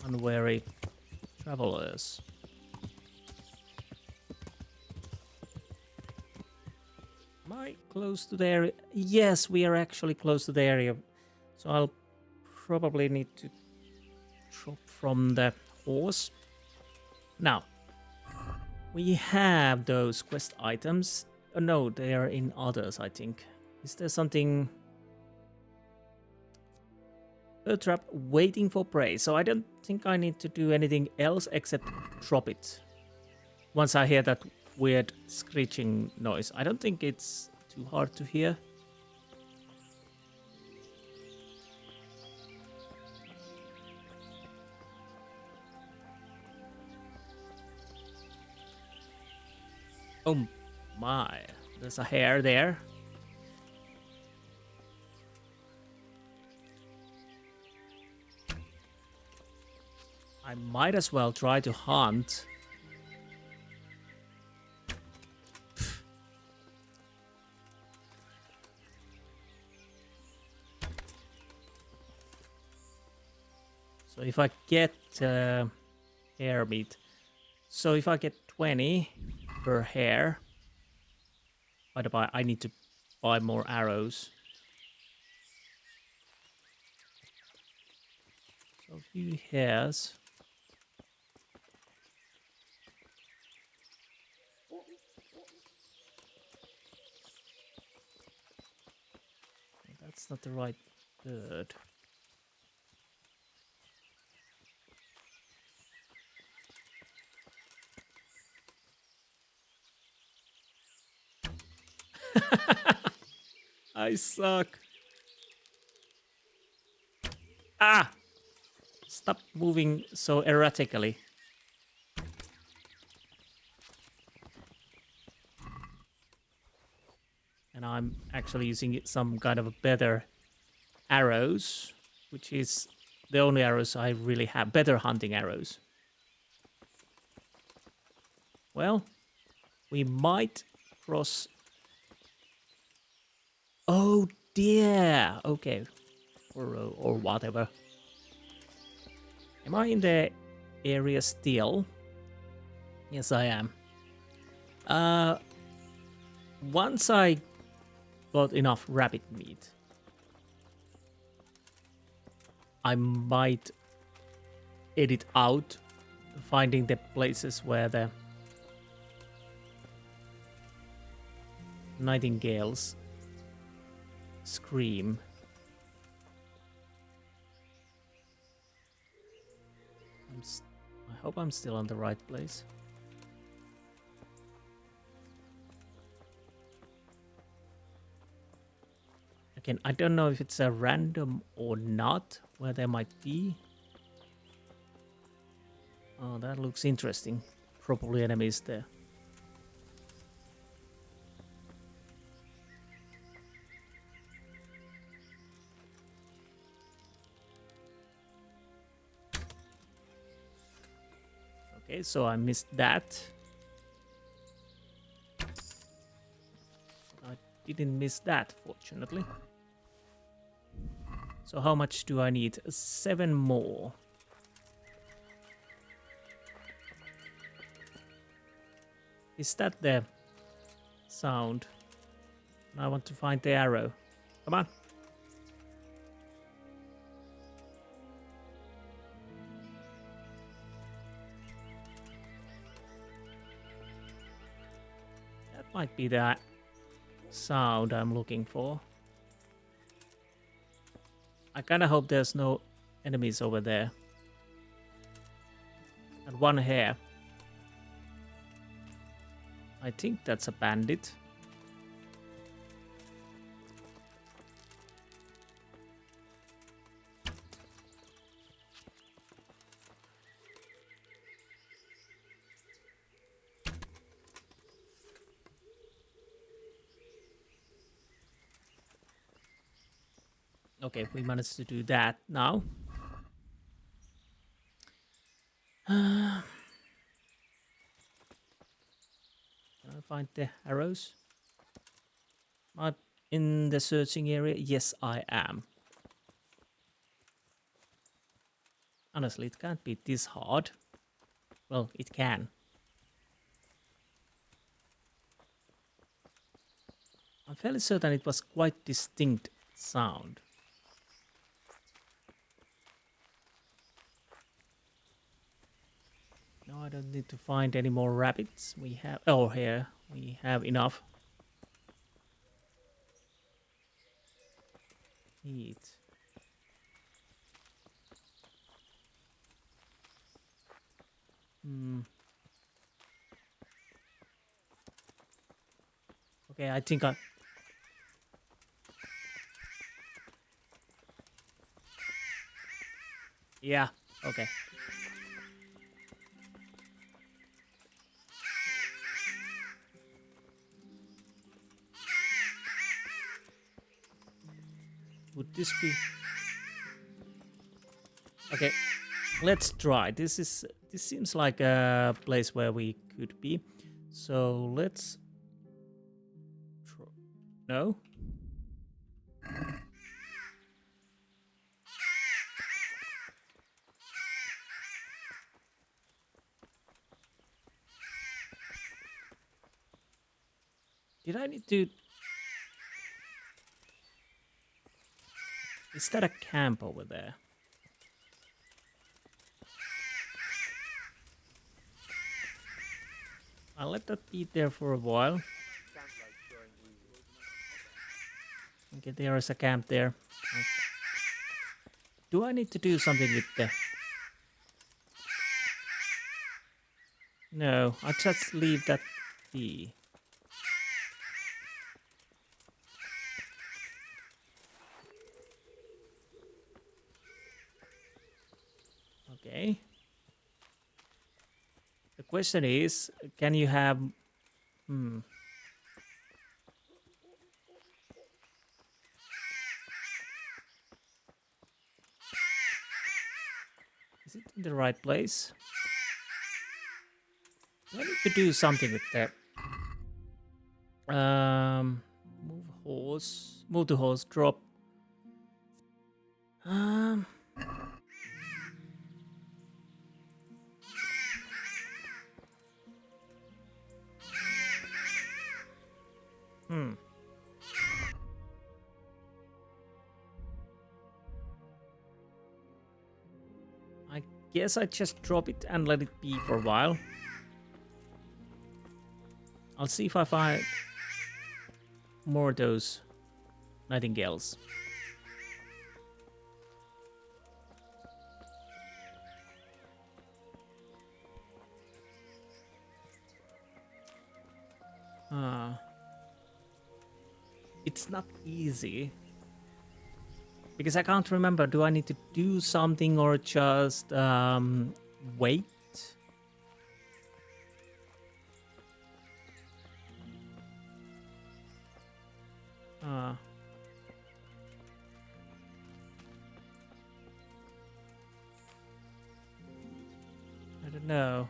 unwary travelers. Am I close to the area? Yes, we are actually close to the area. So I'll probably need to drop from the horse. Now, we have those quest items. Oh, no, they are in others, I think. Is there something... A trap waiting for prey. So I don't think I need to do anything else except drop it. Once I hear that weird screeching noise. I don't think it's too hard to hear. Oh my, there's a hare there. I might as well try to hunt. So if I get hare meat, so if I get 20 per hare, I need to buy more arrows. So a few hares. That's not the right bird. I suck. Ah! Stop moving so erratically. And I'm actually using some kind of better arrows, which is the only arrows I really have. Better hunting arrows. Well, we might cross... Oh dear! Okay. Or whatever. Am I in the area still? Yes, I am. Once I got enough rabbit meat, I might edit out finding the places where the Nightingales scream. I hope I'm still on the right place. Again, I don't know if it's a random or not, where there might be. Oh, that looks interesting. Probably enemies there. Okay, so I missed that. I didn't miss that, fortunately. So how much do I need? 7 more. Is that the sound? I want to find the arrow. Come on. might be that sound I'm looking for. I kind of hope there's no enemies over there. And one here. I think that's a bandit. Okay, we managed to do that now. Can I find the arrows? Am I in the searching area? Yes, I am. Honestly, it can't be this hard. Well, it can. I'm fairly certain it was quite distinct sound. No, I don't need to find any more rabbits. We have... Oh, here. We have enough. Eat. Okay, I think I... Yeah, okay. Would this be... Okay, let's try. This seems like a place where we could be. So let's... No? Did I need to... Is that a camp over there? I'll let that be there for a while. Okay, there is a camp there. Do I need to do something with the... No, I'll just leave that be. Okay. The question is, can you have... Is it in the right place? I need to do something with that. Move horse. Move the horse. Drop. I guess I just drop it and let it be for a while. I'll see if I find more of those nightingales. It's not easy. Because I can't remember, do I need to do something or just wait? I don't know.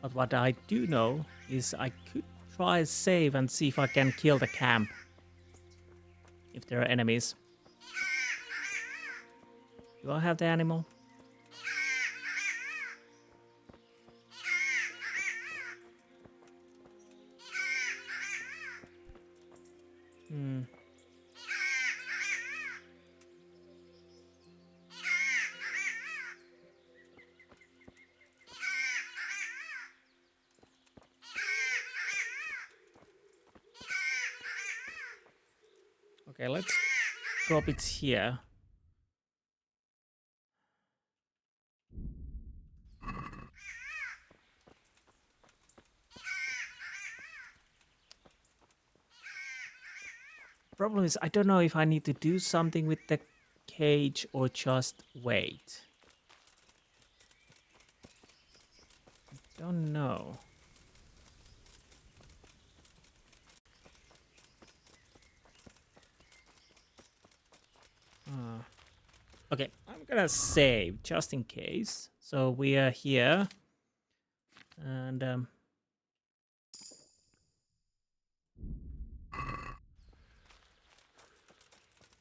But what I do know is I could try save and see if I can kill the camp. If there are enemies. Do I have the animal? Okay, let's drop it here. Problem is, I don't know if I need to do something with the cage or just wait. Don't know. Okay, I'm gonna save just in case. So we are here, and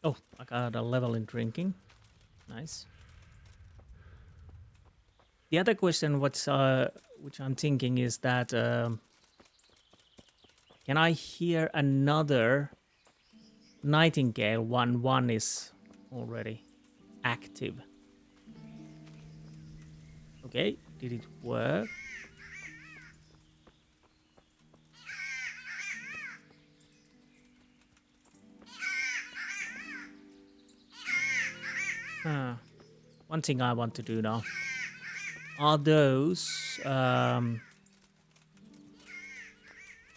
oh, I got a level in drinking. Nice. The other question, which I'm thinking, is that can I hear another Nightingale when one is already active? Okay, did it work? One thing I want to do now are those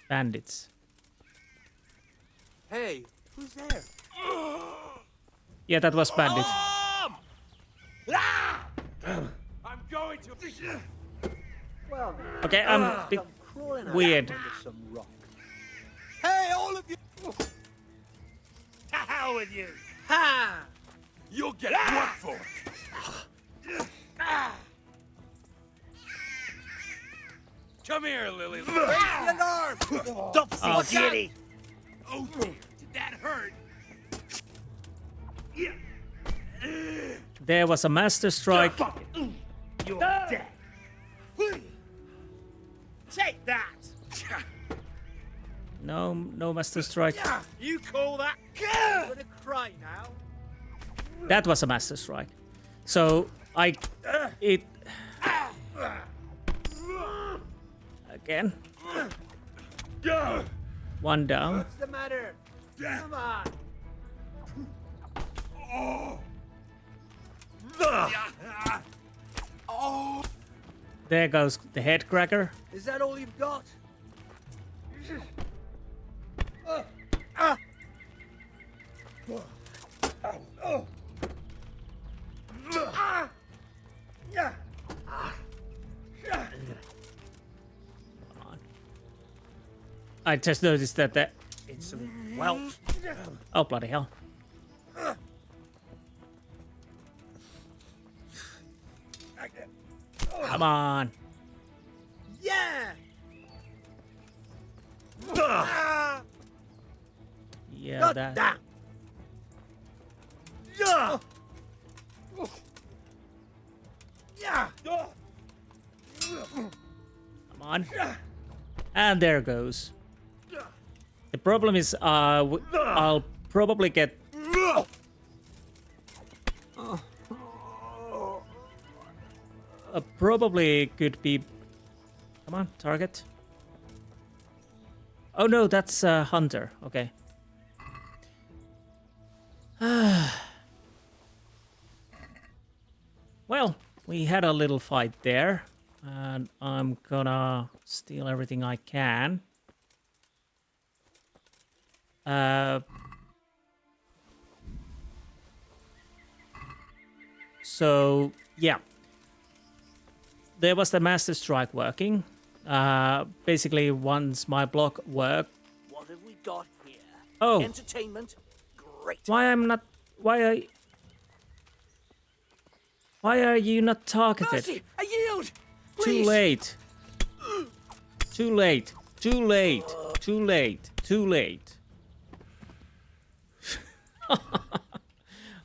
bandits. Hey, who's there? Yeah, that was bandit. I'm going to. Well, Okay, I'm a bit weird. Hey, all of you! To hell with you! Ha! You'll get work for it. Come here, Lily. Raise the alarm! Stop, kitty! Oh, did that hurt? There was a master strike. You're dead. Take that! No master strike. You call that? I'm gonna cry now. That was a master strike. So it again. One down. What's the matter? Come on. Oh. There goes the head cracker. Is that all you've got? I just noticed that the... It's some whelp. Oh, bloody hell. Come on. Yeah. Yeah, that. Yeah. Come on. And there goes. The problem is, I'll probably get... probably could be... Come on, target. Oh no, that's Hunter. Okay. Well, we had a little fight there. And I'm gonna steal everything I can. So, yeah. There was the master strike working. Basically, once my block worked... What have we got here? Oh. Entertainment? Great. Why I'm not... Why are you not targeted? Mercy, I yield! Too Please. late. Too late. Too late. Too late. Too late.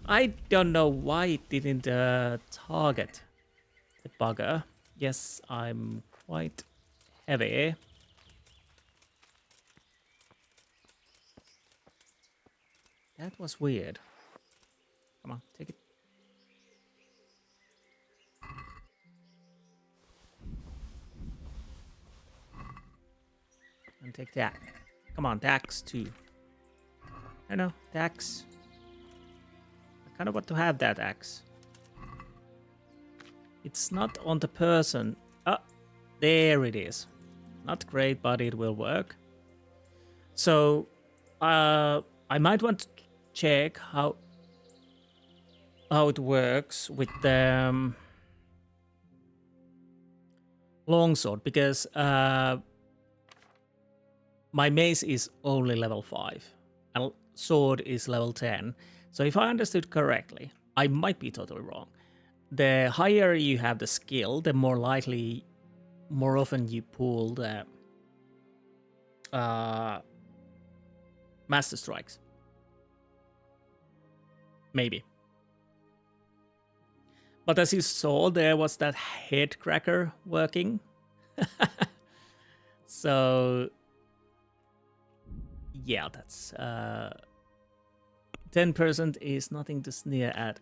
I don't know why it didn't target the bugger. Yes, I'm quite heavy. That was weird. Come on, take it. And take that. Come on, Dax too. I know, the axe. I kind of want to have that axe. It's not on the person. Ah, there it is. Not great, but it will work. So, I might want to check how it works with the longsword, because my mace is only level 5 and sword is level 10. So if I understood correctly, I might be totally wrong. The higher you have the skill, the more likely, more often you pull the master strikes. Maybe. But as you saw, there was that head cracker working. So, yeah, that's 10% is nothing to sneer at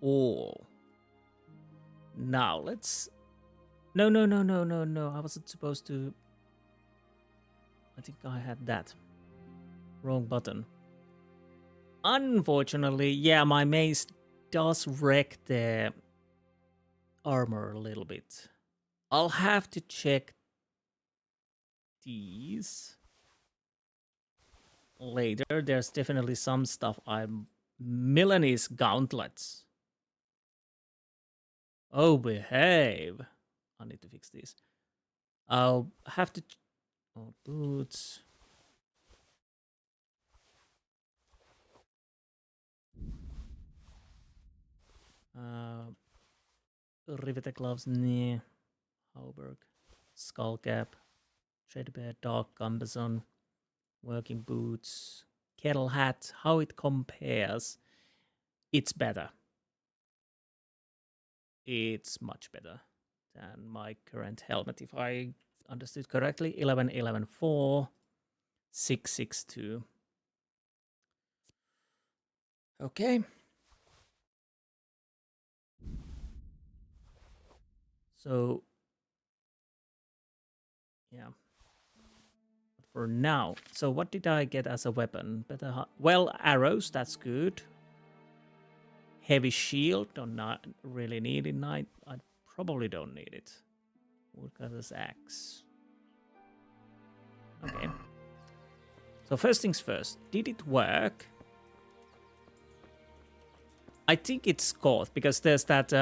all. Now, let's... No. I wasn't supposed to... I think I had that. Wrong button. Unfortunately, yeah, my mace does wreck the armor a little bit. I'll have to check these later. There's definitely some stuff I'm... Milanese gauntlets. Oh, behave. I need to fix these. I'll have to... Oh, boots. Riveted gloves, nah. Hauberg. Skull cap. Threadbare dark cumbersome. Working boots. Kettle hat. How it compares. It's better. It's much better than my current helmet. If I understood correctly, 11, 11, 4, 6, 6, 2. Okay. So, yeah. For now. So what did I get as a weapon? Better, well, arrows, that's good. Heavy shield, don't not really need it. I probably don't need it. Woodcutter's axe. Okay. So first things first. Did it work? I think it's caught because there's that.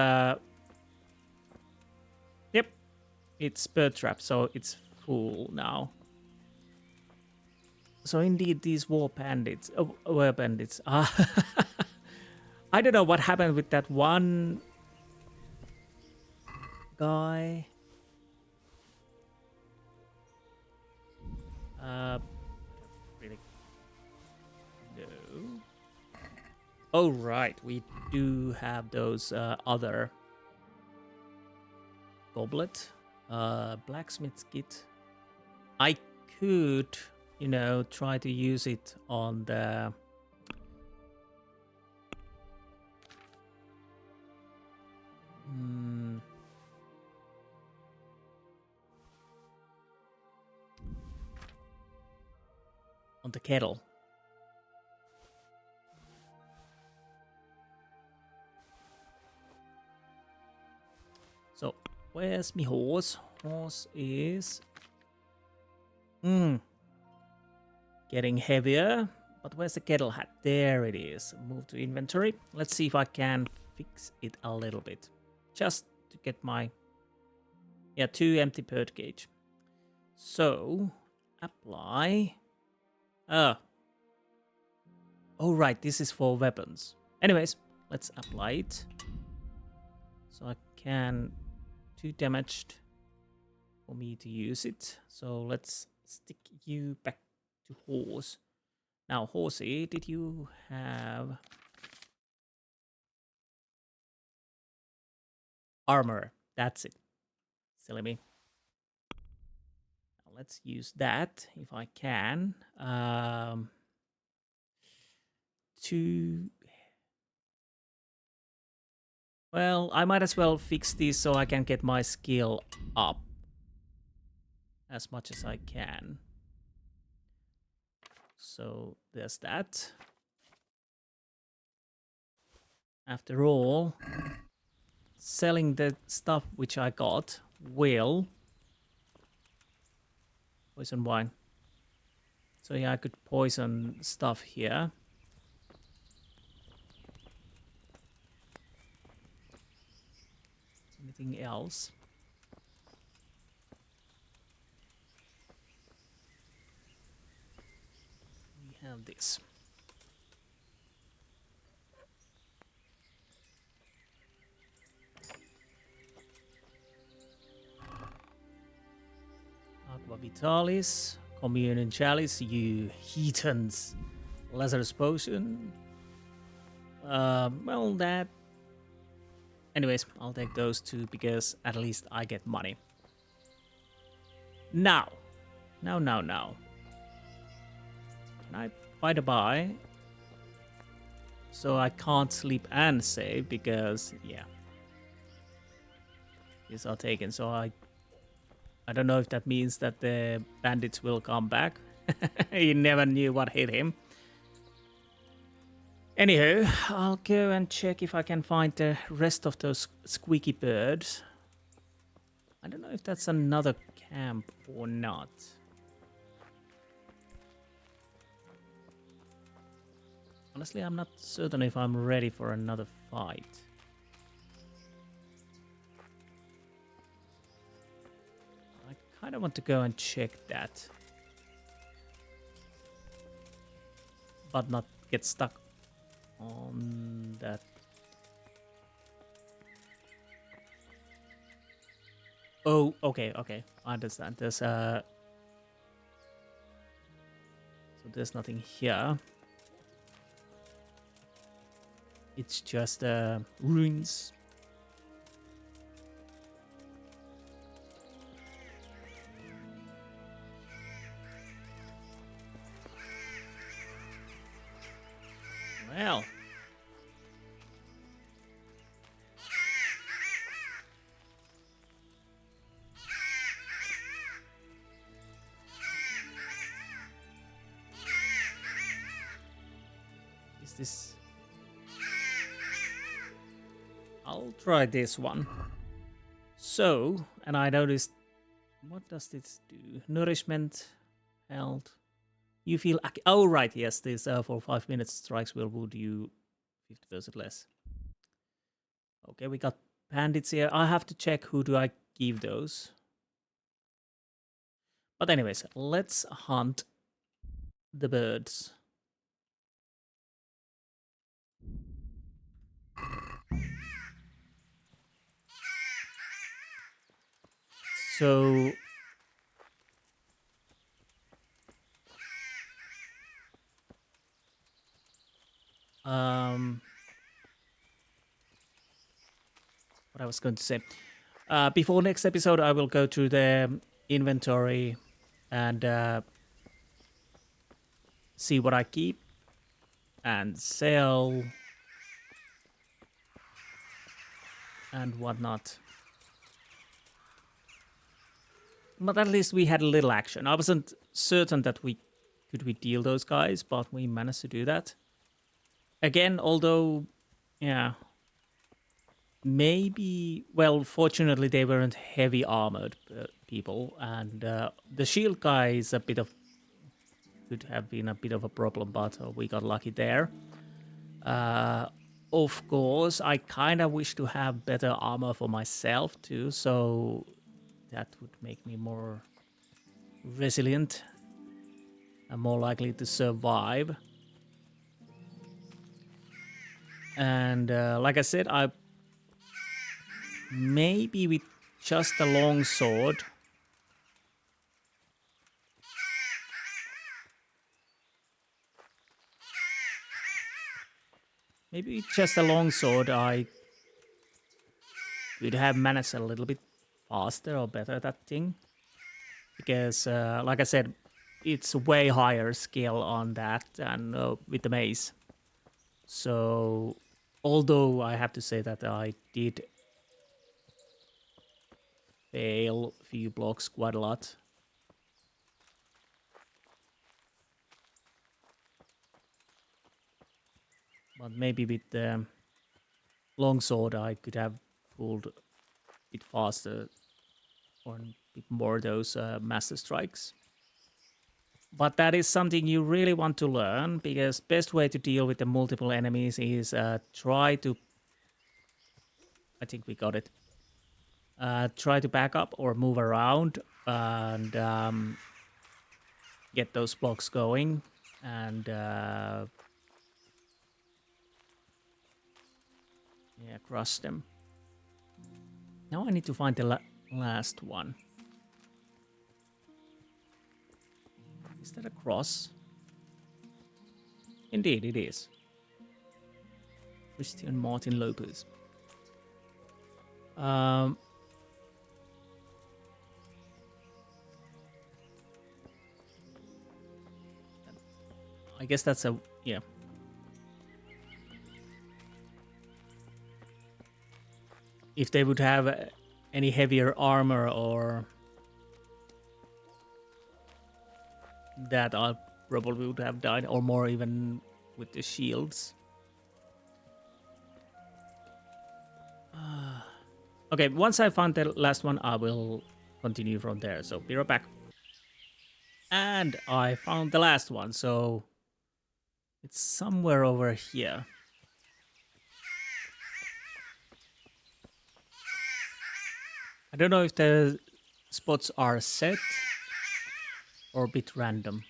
Yep, it's bird trap, so it's full now. So indeed, these were bandits. I don't know what happened with that one guy. Really? No. Oh, right. We do have those other goblet, blacksmith's kit. I could, you know, try to use it on the on the kettle. So, where's my horse? Horse is getting heavier. But where's the kettle hat? There it is. Move to inventory. Let's see if I can fix it a little bit. Just to get my... Yeah, 2 empty bird cage. So, apply. Oh, right, this is for weapons. Anyways, let's apply it. So I can... 2 damaged for me to use it. So let's stick you back to horse. Now, horsey, did you have... Armor, that's it. Silly me. Now let's use that, if I can. Well, I might as well fix this so I can get my skill up as much as I can. So there's that. After all, selling the stuff which I got will poison wine. So yeah, I could poison stuff here. Anything else? We have this. Aqua Vitalis, Communion Chalice, you heathens. Lazarus Potion. Well, that... Anyways, I'll take those two because at least I get money. Now. Can I fight a buy? So I can't sleep and save because, yeah. These are taken, so I don't know if that means that the bandits will come back. He never knew what hit him. Anywho, I'll go and check if I can find the rest of those squeaky birds. I don't know if that's another camp or not. Honestly, I'm not certain if I'm ready for another fight. I kind of want to go and check that. But not get stuck on that. Oh, okay. I understand. There's so there's nothing here. It's just ruins. Well. Is this... I'll try this one. So, and I noticed... What does this do? Nourishment, health... You feel... Oh, right, yes, this for 5 minutes strikes will wound you 50% less. Okay, we got bandits here. I have to check who do I give those. But anyways, let's hunt the birds. So... what I was going to say. Before next episode, I will go through the inventory and see what I keep and sell and whatnot. But at least we had a little action. I wasn't certain that we deal those guys, but we managed to do that. Again, although, yeah, maybe, well, fortunately they weren't heavy armored people, and the shield guy is a bit of, could have been a bit of a problem, but we got lucky there. Of course, I kind of wish to have better armor for myself too, so that would make me more resilient and more likely to survive. And like I said, I maybe with just a long sword. Maybe with just a long sword I would have managed a little bit faster or better that thing. Because like I said, it's way higher skill on that than with the mace. So although I have to say that I did fail a few blocks quite a lot. But maybe with the longsword, I could have pulled a bit faster or a bit more those master strikes. But that is something you really want to learn, because best way to deal with the multiple enemies is try to... I think we got it. Try to back up or move around and get those blocks going and crush them. Now I need to find the last one. Is that a cross? Indeed, it is. Christian Martin Lopez. I guess that's a... yeah. If they would have any heavier armor or... that, I probably would have died, or more even with the shields. Okay, once I found the last one, I will continue from there. So, be right back. And I found the last one, so... it's somewhere over here. I don't know if the spots are set or a bit random.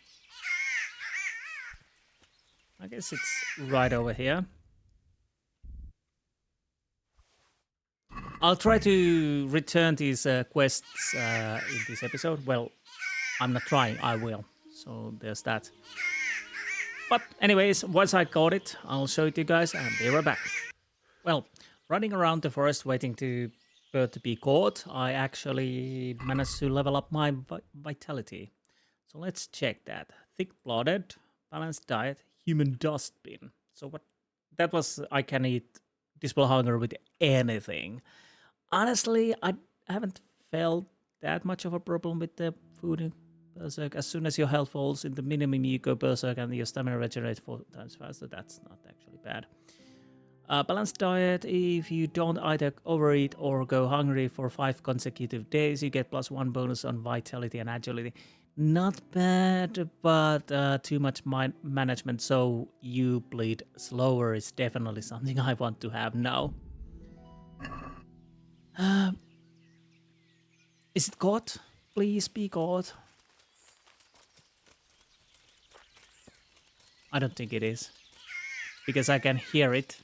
I guess it's right over here. I'll try to return these quests in this episode. Well, I'm not trying, I will. So there's that. But anyways, once I got it, I'll show it to you guys and be right back. Well, running around the forest waiting to bird to be caught, I actually managed to level up my vitality. So let's check that. Thick-blooded, balanced diet, human dustbin. So what that was, I can eat dispel hunger with anything. Honestly, I haven't felt that much of a problem with the food. Berserk. As soon as your health falls in the minimum, you go berserk and your stamina regenerates 4 times faster. That's not actually bad. Balanced diet. If you don't either overeat or go hungry for 5 consecutive days, you get +1 bonus on vitality and agility. Not bad, but too much management, so you bleed slower is definitely something I want to have now. Is it caught? Please be caught. I don't think it is, because I can hear it.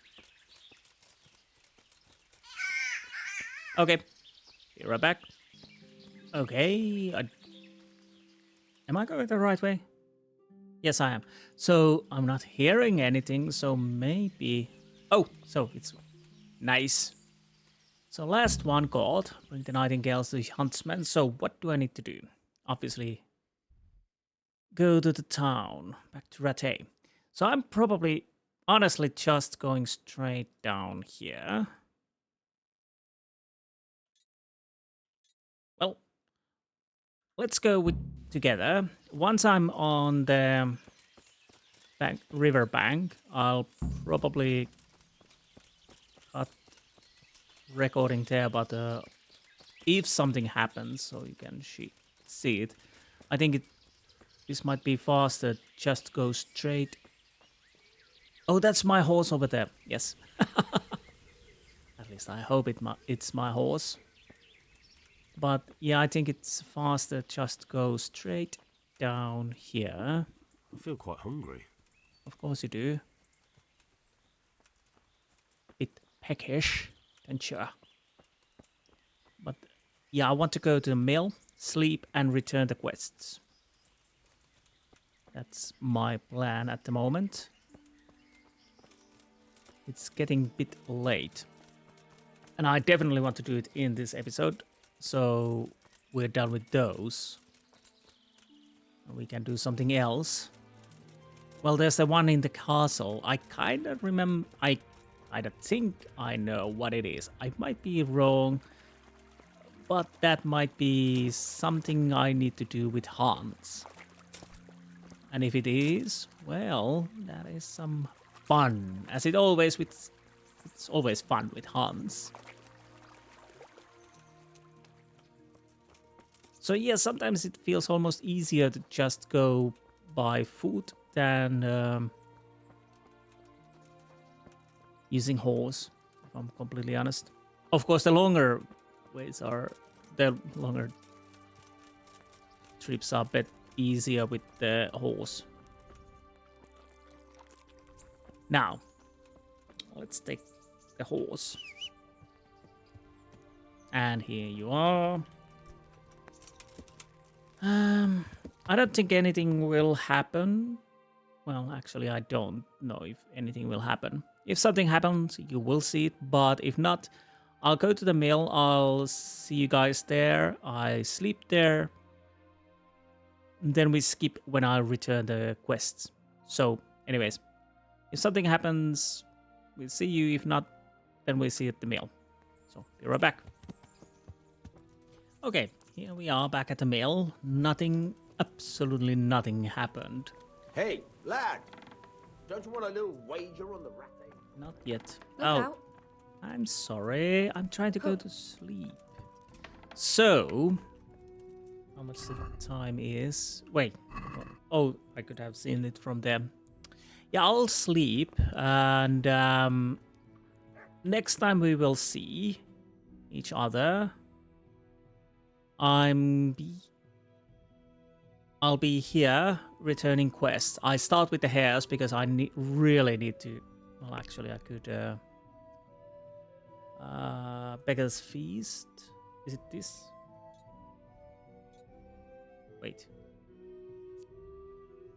Okay, be right back. Okay, am I going the right way? Yes, I am. So I'm not hearing anything, so maybe... oh, so it's nice. So last one caught. Bring the Nightingales to the huntsman. So what do I need to do? Obviously, go to the town, back to Rattay. So I'm probably, honestly, just going straight down here. Well, let's go together. Once I'm on the river bank, I'll probably cut recording there, but if something happens, so you can see it, I think this might be faster. Just go straight. Oh, that's my horse over there. Yes. At least I hope it's my horse. But yeah, I think it's faster. Just go straight down here. I feel quite hungry. Of course you do. Bit peckish, don't you? But yeah, I want to go to the mill, sleep, and return the quests. That's my plan at the moment. It's getting a bit late. And I definitely want to do it in this episode. So we're done with those. We can do something else. Well, there's the one in the castle. I kind of remember... I think I know what it is. I might be wrong. But that might be something I need to do with Hans. And if it is, well, that is some fun. As it always with it's always fun with hunts. So yeah, sometimes it feels almost easier to just go by foot than using horse, if I'm completely honest. Of course, the longer trips are a bit easier with the horse. Now, let's take the horse. And here you are. I don't think anything will happen. Well, actually, I don't know if anything will happen. If something happens, you will see it. But if not, I'll go to the mill. I'll see you guys there. I sleep there. Then we skip when I return the quests. So, anyways, if something happens, we'll see you. If not, then we'll see you at the mill. So, be right back. Okay, here we are back at the mill. Nothing, absolutely nothing happened. Hey, lad! Don't you want a little wager on the rat? Not yet. Look out. I'm sorry. I'm trying to go to sleep. So, how much the time is? Wait. Oh, I could have seen it from them. Yeah, I'll sleep. And next time we will see each other. I'll be here returning quests. I start with the hares because I really need to. Well, actually, I could. Beggar's Feast. Is it this? Wait.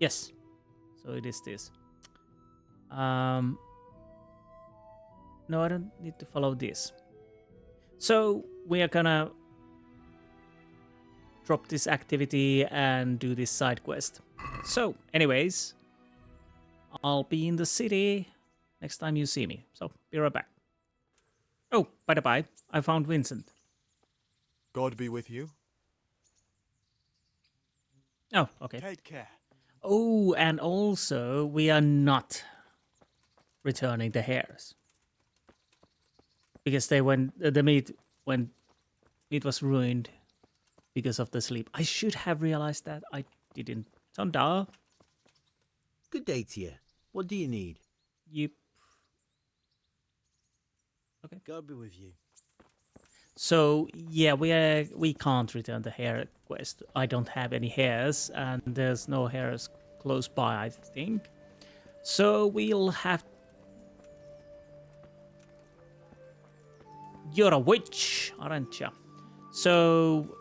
Yes. So it is this. No, I don't need to follow this. So we are gonna drop this activity and do this side quest. So, anyways, I'll be in the city next time you see me. So, be right back. Oh, by the by, I found Vincent. God be with you. Oh, okay. Take care. Oh, and also, we are not returning the hares. Because the meat was ruined because of the sleep. I should have realized that. I didn't. Tonda. Good day to you. What do you need? Yep. Okay. God be with you. So yeah, we can't return the hare quest. I don't have any hares, and there's no hares close by, I think. So we'll have. You're a witch, aren't you? So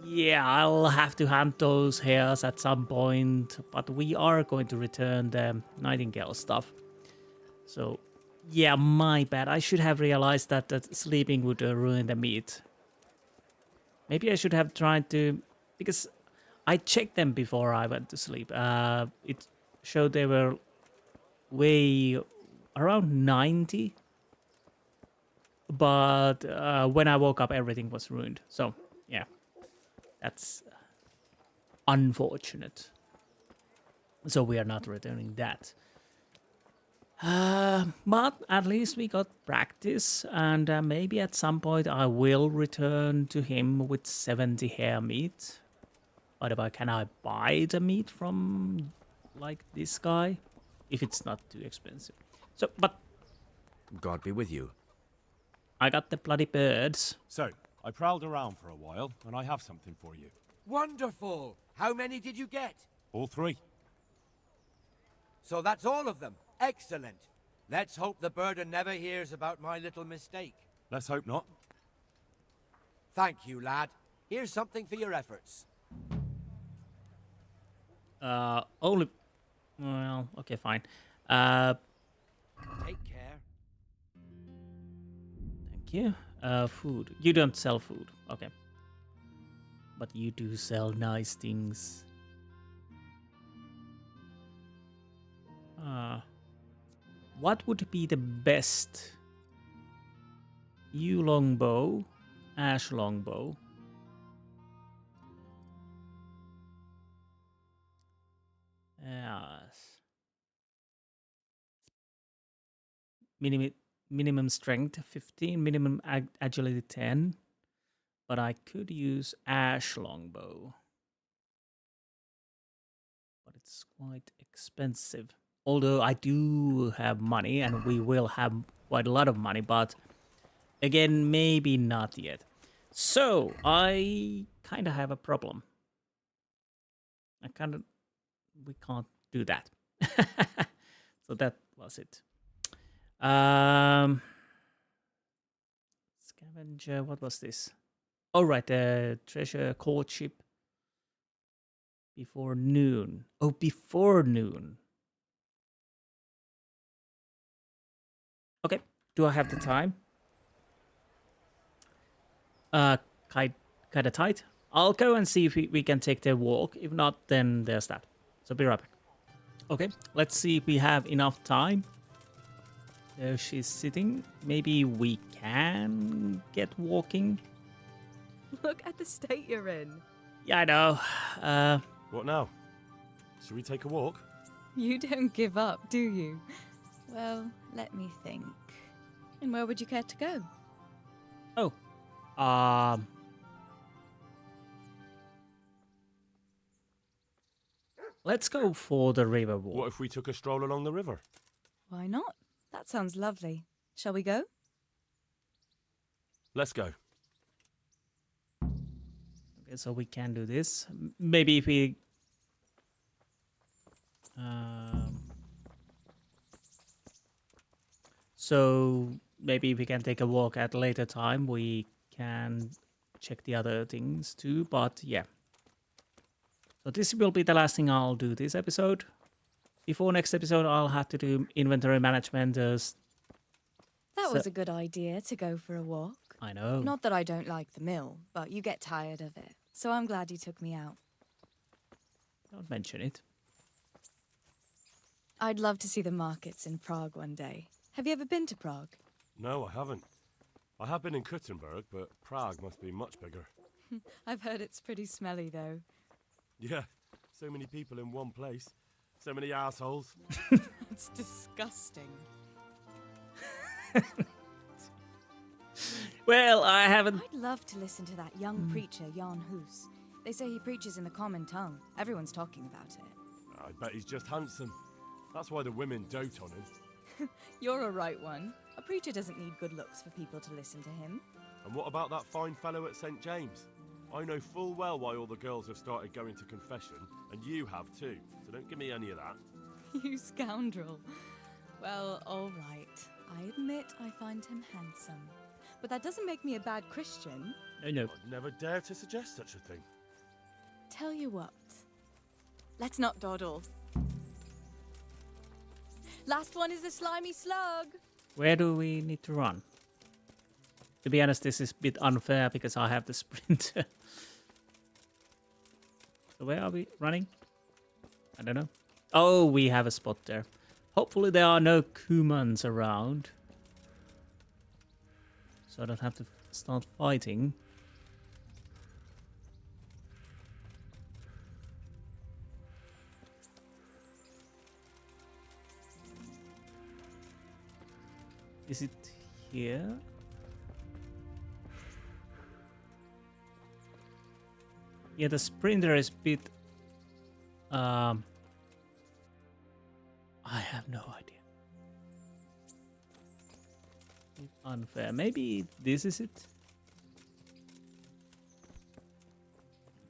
yeah, I'll have to hunt those hares at some point, but we are going to return the Nightingale stuff. So yeah, my bad. I should have realized that sleeping would ruin the meat. Maybe I should have tried to, because I checked them before I went to sleep. It showed they were way around 90. But when I woke up, everything was ruined. So, yeah. That's unfortunate. So we are not returning that. But at least we got practice, and maybe at some point I will return to him with 70 hare meat. By the way, can I buy the meat from, like, this guy? If it's not too expensive. So, but... God be with you. I got the bloody birds. So, I prowled around for a while, and I have something for you. Wonderful! How many did you get? All 3. So that's all of them. Excellent. Let's hope the burden never hears about my little mistake. Let's hope not. Thank you, lad. Here's something for your efforts. Only... Well, okay, fine. Take care. Thank you. Food. You don't sell food. Okay. But you do sell nice things. What would be the best? Yew longbow, ash longbow. Yes. minimum strength 15, minimum agility 10. But I could use ash longbow. But it's quite expensive. Although I do have money, and we will have quite a lot of money, but again, maybe not yet. So I kind of have a problem. We can't do that. So that was it. Scavenger, what was this? Oh, right, the treasure courtship before noon. Oh, before noon. Okay, do I have the time? Kind of tight. I'll go and see if we can take the walk. If not, then there's that. So be right back. Okay, let's see if we have enough time. There she's sitting. Maybe we can get walking. Look at the state you're in. Yeah, I know. What now? Should we take a walk? You don't give up, do you? Well, let me think. And where would you care to go? Oh. Let's go for the river walk. What if we took a stroll along the river? Why not? That sounds lovely. Shall we go? Let's go. Okay, so we can do this. Maybe if we... So maybe we can take a walk at a later time. We can check the other things too, but yeah. So this will be the last thing I'll do this episode. Before next episode, I'll have to do inventory management. That was a good idea, to go for a walk. I know. Not that I don't like the mill, but you get tired of it. So I'm glad you took me out. Don't mention it. I'd love to see the markets in Prague one day. Have you ever been to Prague? No, I haven't. I have been in Kuttenberg, but Prague must be much bigger. I've heard it's pretty smelly, though. Yeah, so many people in one place. So many assholes. It's disgusting. Well, I haven't... I'd love to listen to that young preacher, Jan Hus. They say he preaches in the common tongue. Everyone's talking about it. I bet he's just handsome. That's why the women dote on him. You're a right one. A preacher doesn't need good looks for people to listen to him. And what about that fine fellow at St. James? I know full well why all the girls have started going to confession, and you have too, so don't give me any of that. You scoundrel. Well, all right. I admit I find him handsome. But that doesn't make me a bad Christian. No. I'd never dare to suggest such a thing. Tell you what. Let's not dawdle. Last one is a slimy slug. Where do we need to run? To be honest, this is a bit unfair because I have the sprinter. So where are we running? I don't know. Oh, we have a spot there. Hopefully there are no Kumans around. So I don't have to start fighting. Is it here? Yeah, the sprinter is a bit... I have no idea. Bit unfair. Maybe this is it?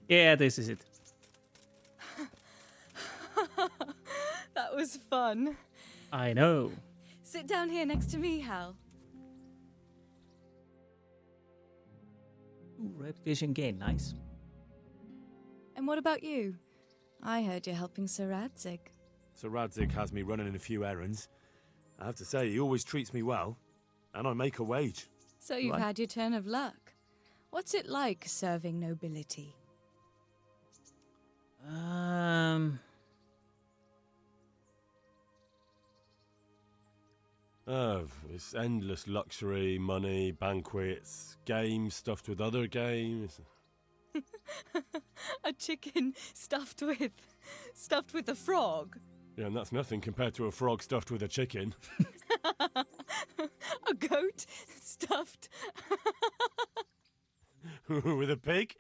Yeah, this is it. That was fun. I know. Sit down here next to me, Hal. Ooh, reputation gain, nice. And what about you? I heard you're helping Sir Radzig. Sir Radzig has me running a few errands. I have to say, he always treats me well. And I make a wage. So you've had your turn of luck. What's it like serving nobility? It's endless luxury, money, banquets, games stuffed with other games. A chicken stuffed with a frog. Yeah, and that's nothing compared to a frog stuffed with a chicken. A goat stuffed. With a pig?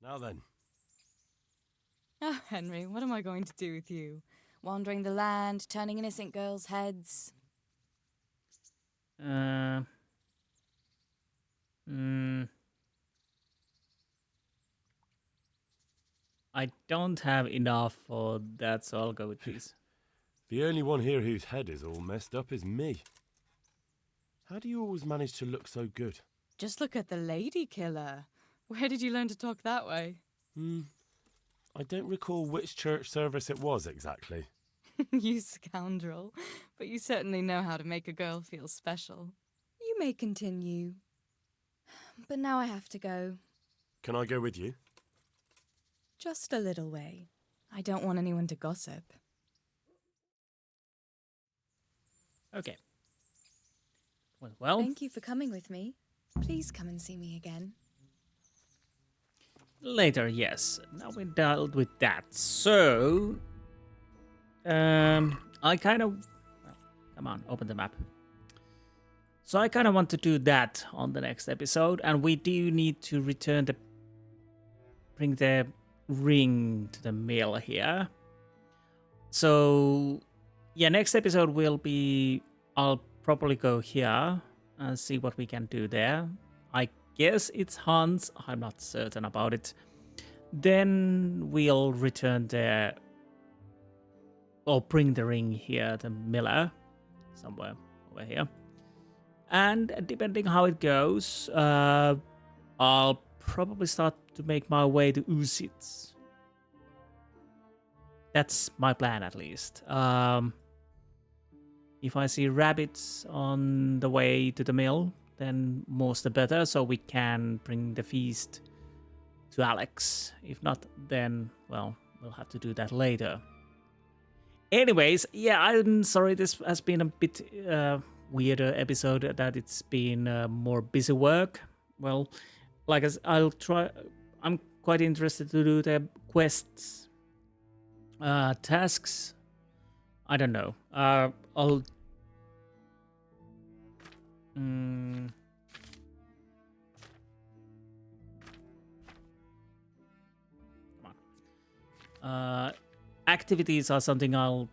Now then. Oh, Henry, what am I going to do with you? Wandering the land, turning innocent girls' heads. I don't have enough for that, so I'll go with these. The only one here whose head is all messed up is me. How do you always manage to look so good? Just look at the lady killer. Where did you learn to talk that way? I don't recall which church service it was exactly. You scoundrel. But you certainly know how to make a girl feel special. You may continue. But now I have to go. Can I go with you? Just a little way. I don't want anyone to gossip. Okay. Well, thank you for coming with me. Please come and see me again. Later, yes. Now we dealt with that. So, I kind of... Well, come on, open the map. So I kind of want to do that on the next episode. And we do need to return the... Bring the ring to the mill here. So, yeah, next episode will be... I'll probably go here and see what we can do there. I guess it's Hans. I'm not certain about it. Then we'll return there, or bring the ring here to Miller, somewhere over here. And depending how it goes, I'll probably start to make my way to Usitz. That's my plan, at least. If I see rabbits on the way to the mill, then most the better, so we can bring the feast to Alex. If not, then, well, we'll have to do that later. Anyways, yeah, I'm sorry this has been a bit weirder episode, that it's been more busy work. Well, like I'll try, I'm quite interested to do the quests, tasks. I don't know. I'll activities are something I'll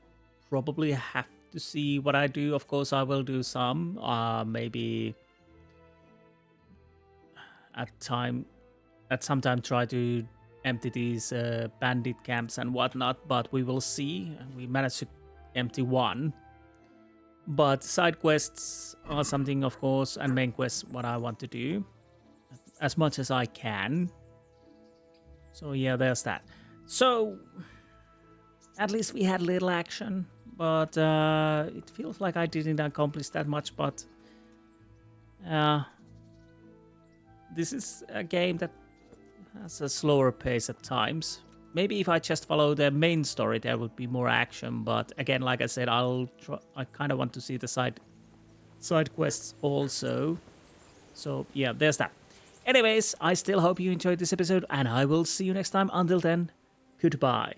probably have to see what I do. Of course, I will do some. Maybe at some time try to empty these bandit camps and whatnot, but we will see. We managed to empty one. But side quests are something, of course, and main quests what I want to do as much as I can. So yeah, there's that. So at least we had little action, but it feels like I didn't accomplish that much. But this is a game that has a slower pace at times. Maybe if I just follow the main story, there would be more action. But again, like I said, I kind of want to see the side quests also. So yeah, there's that. Anyways, I still hope you enjoyed this episode, and I will see you next time. Until then, goodbye.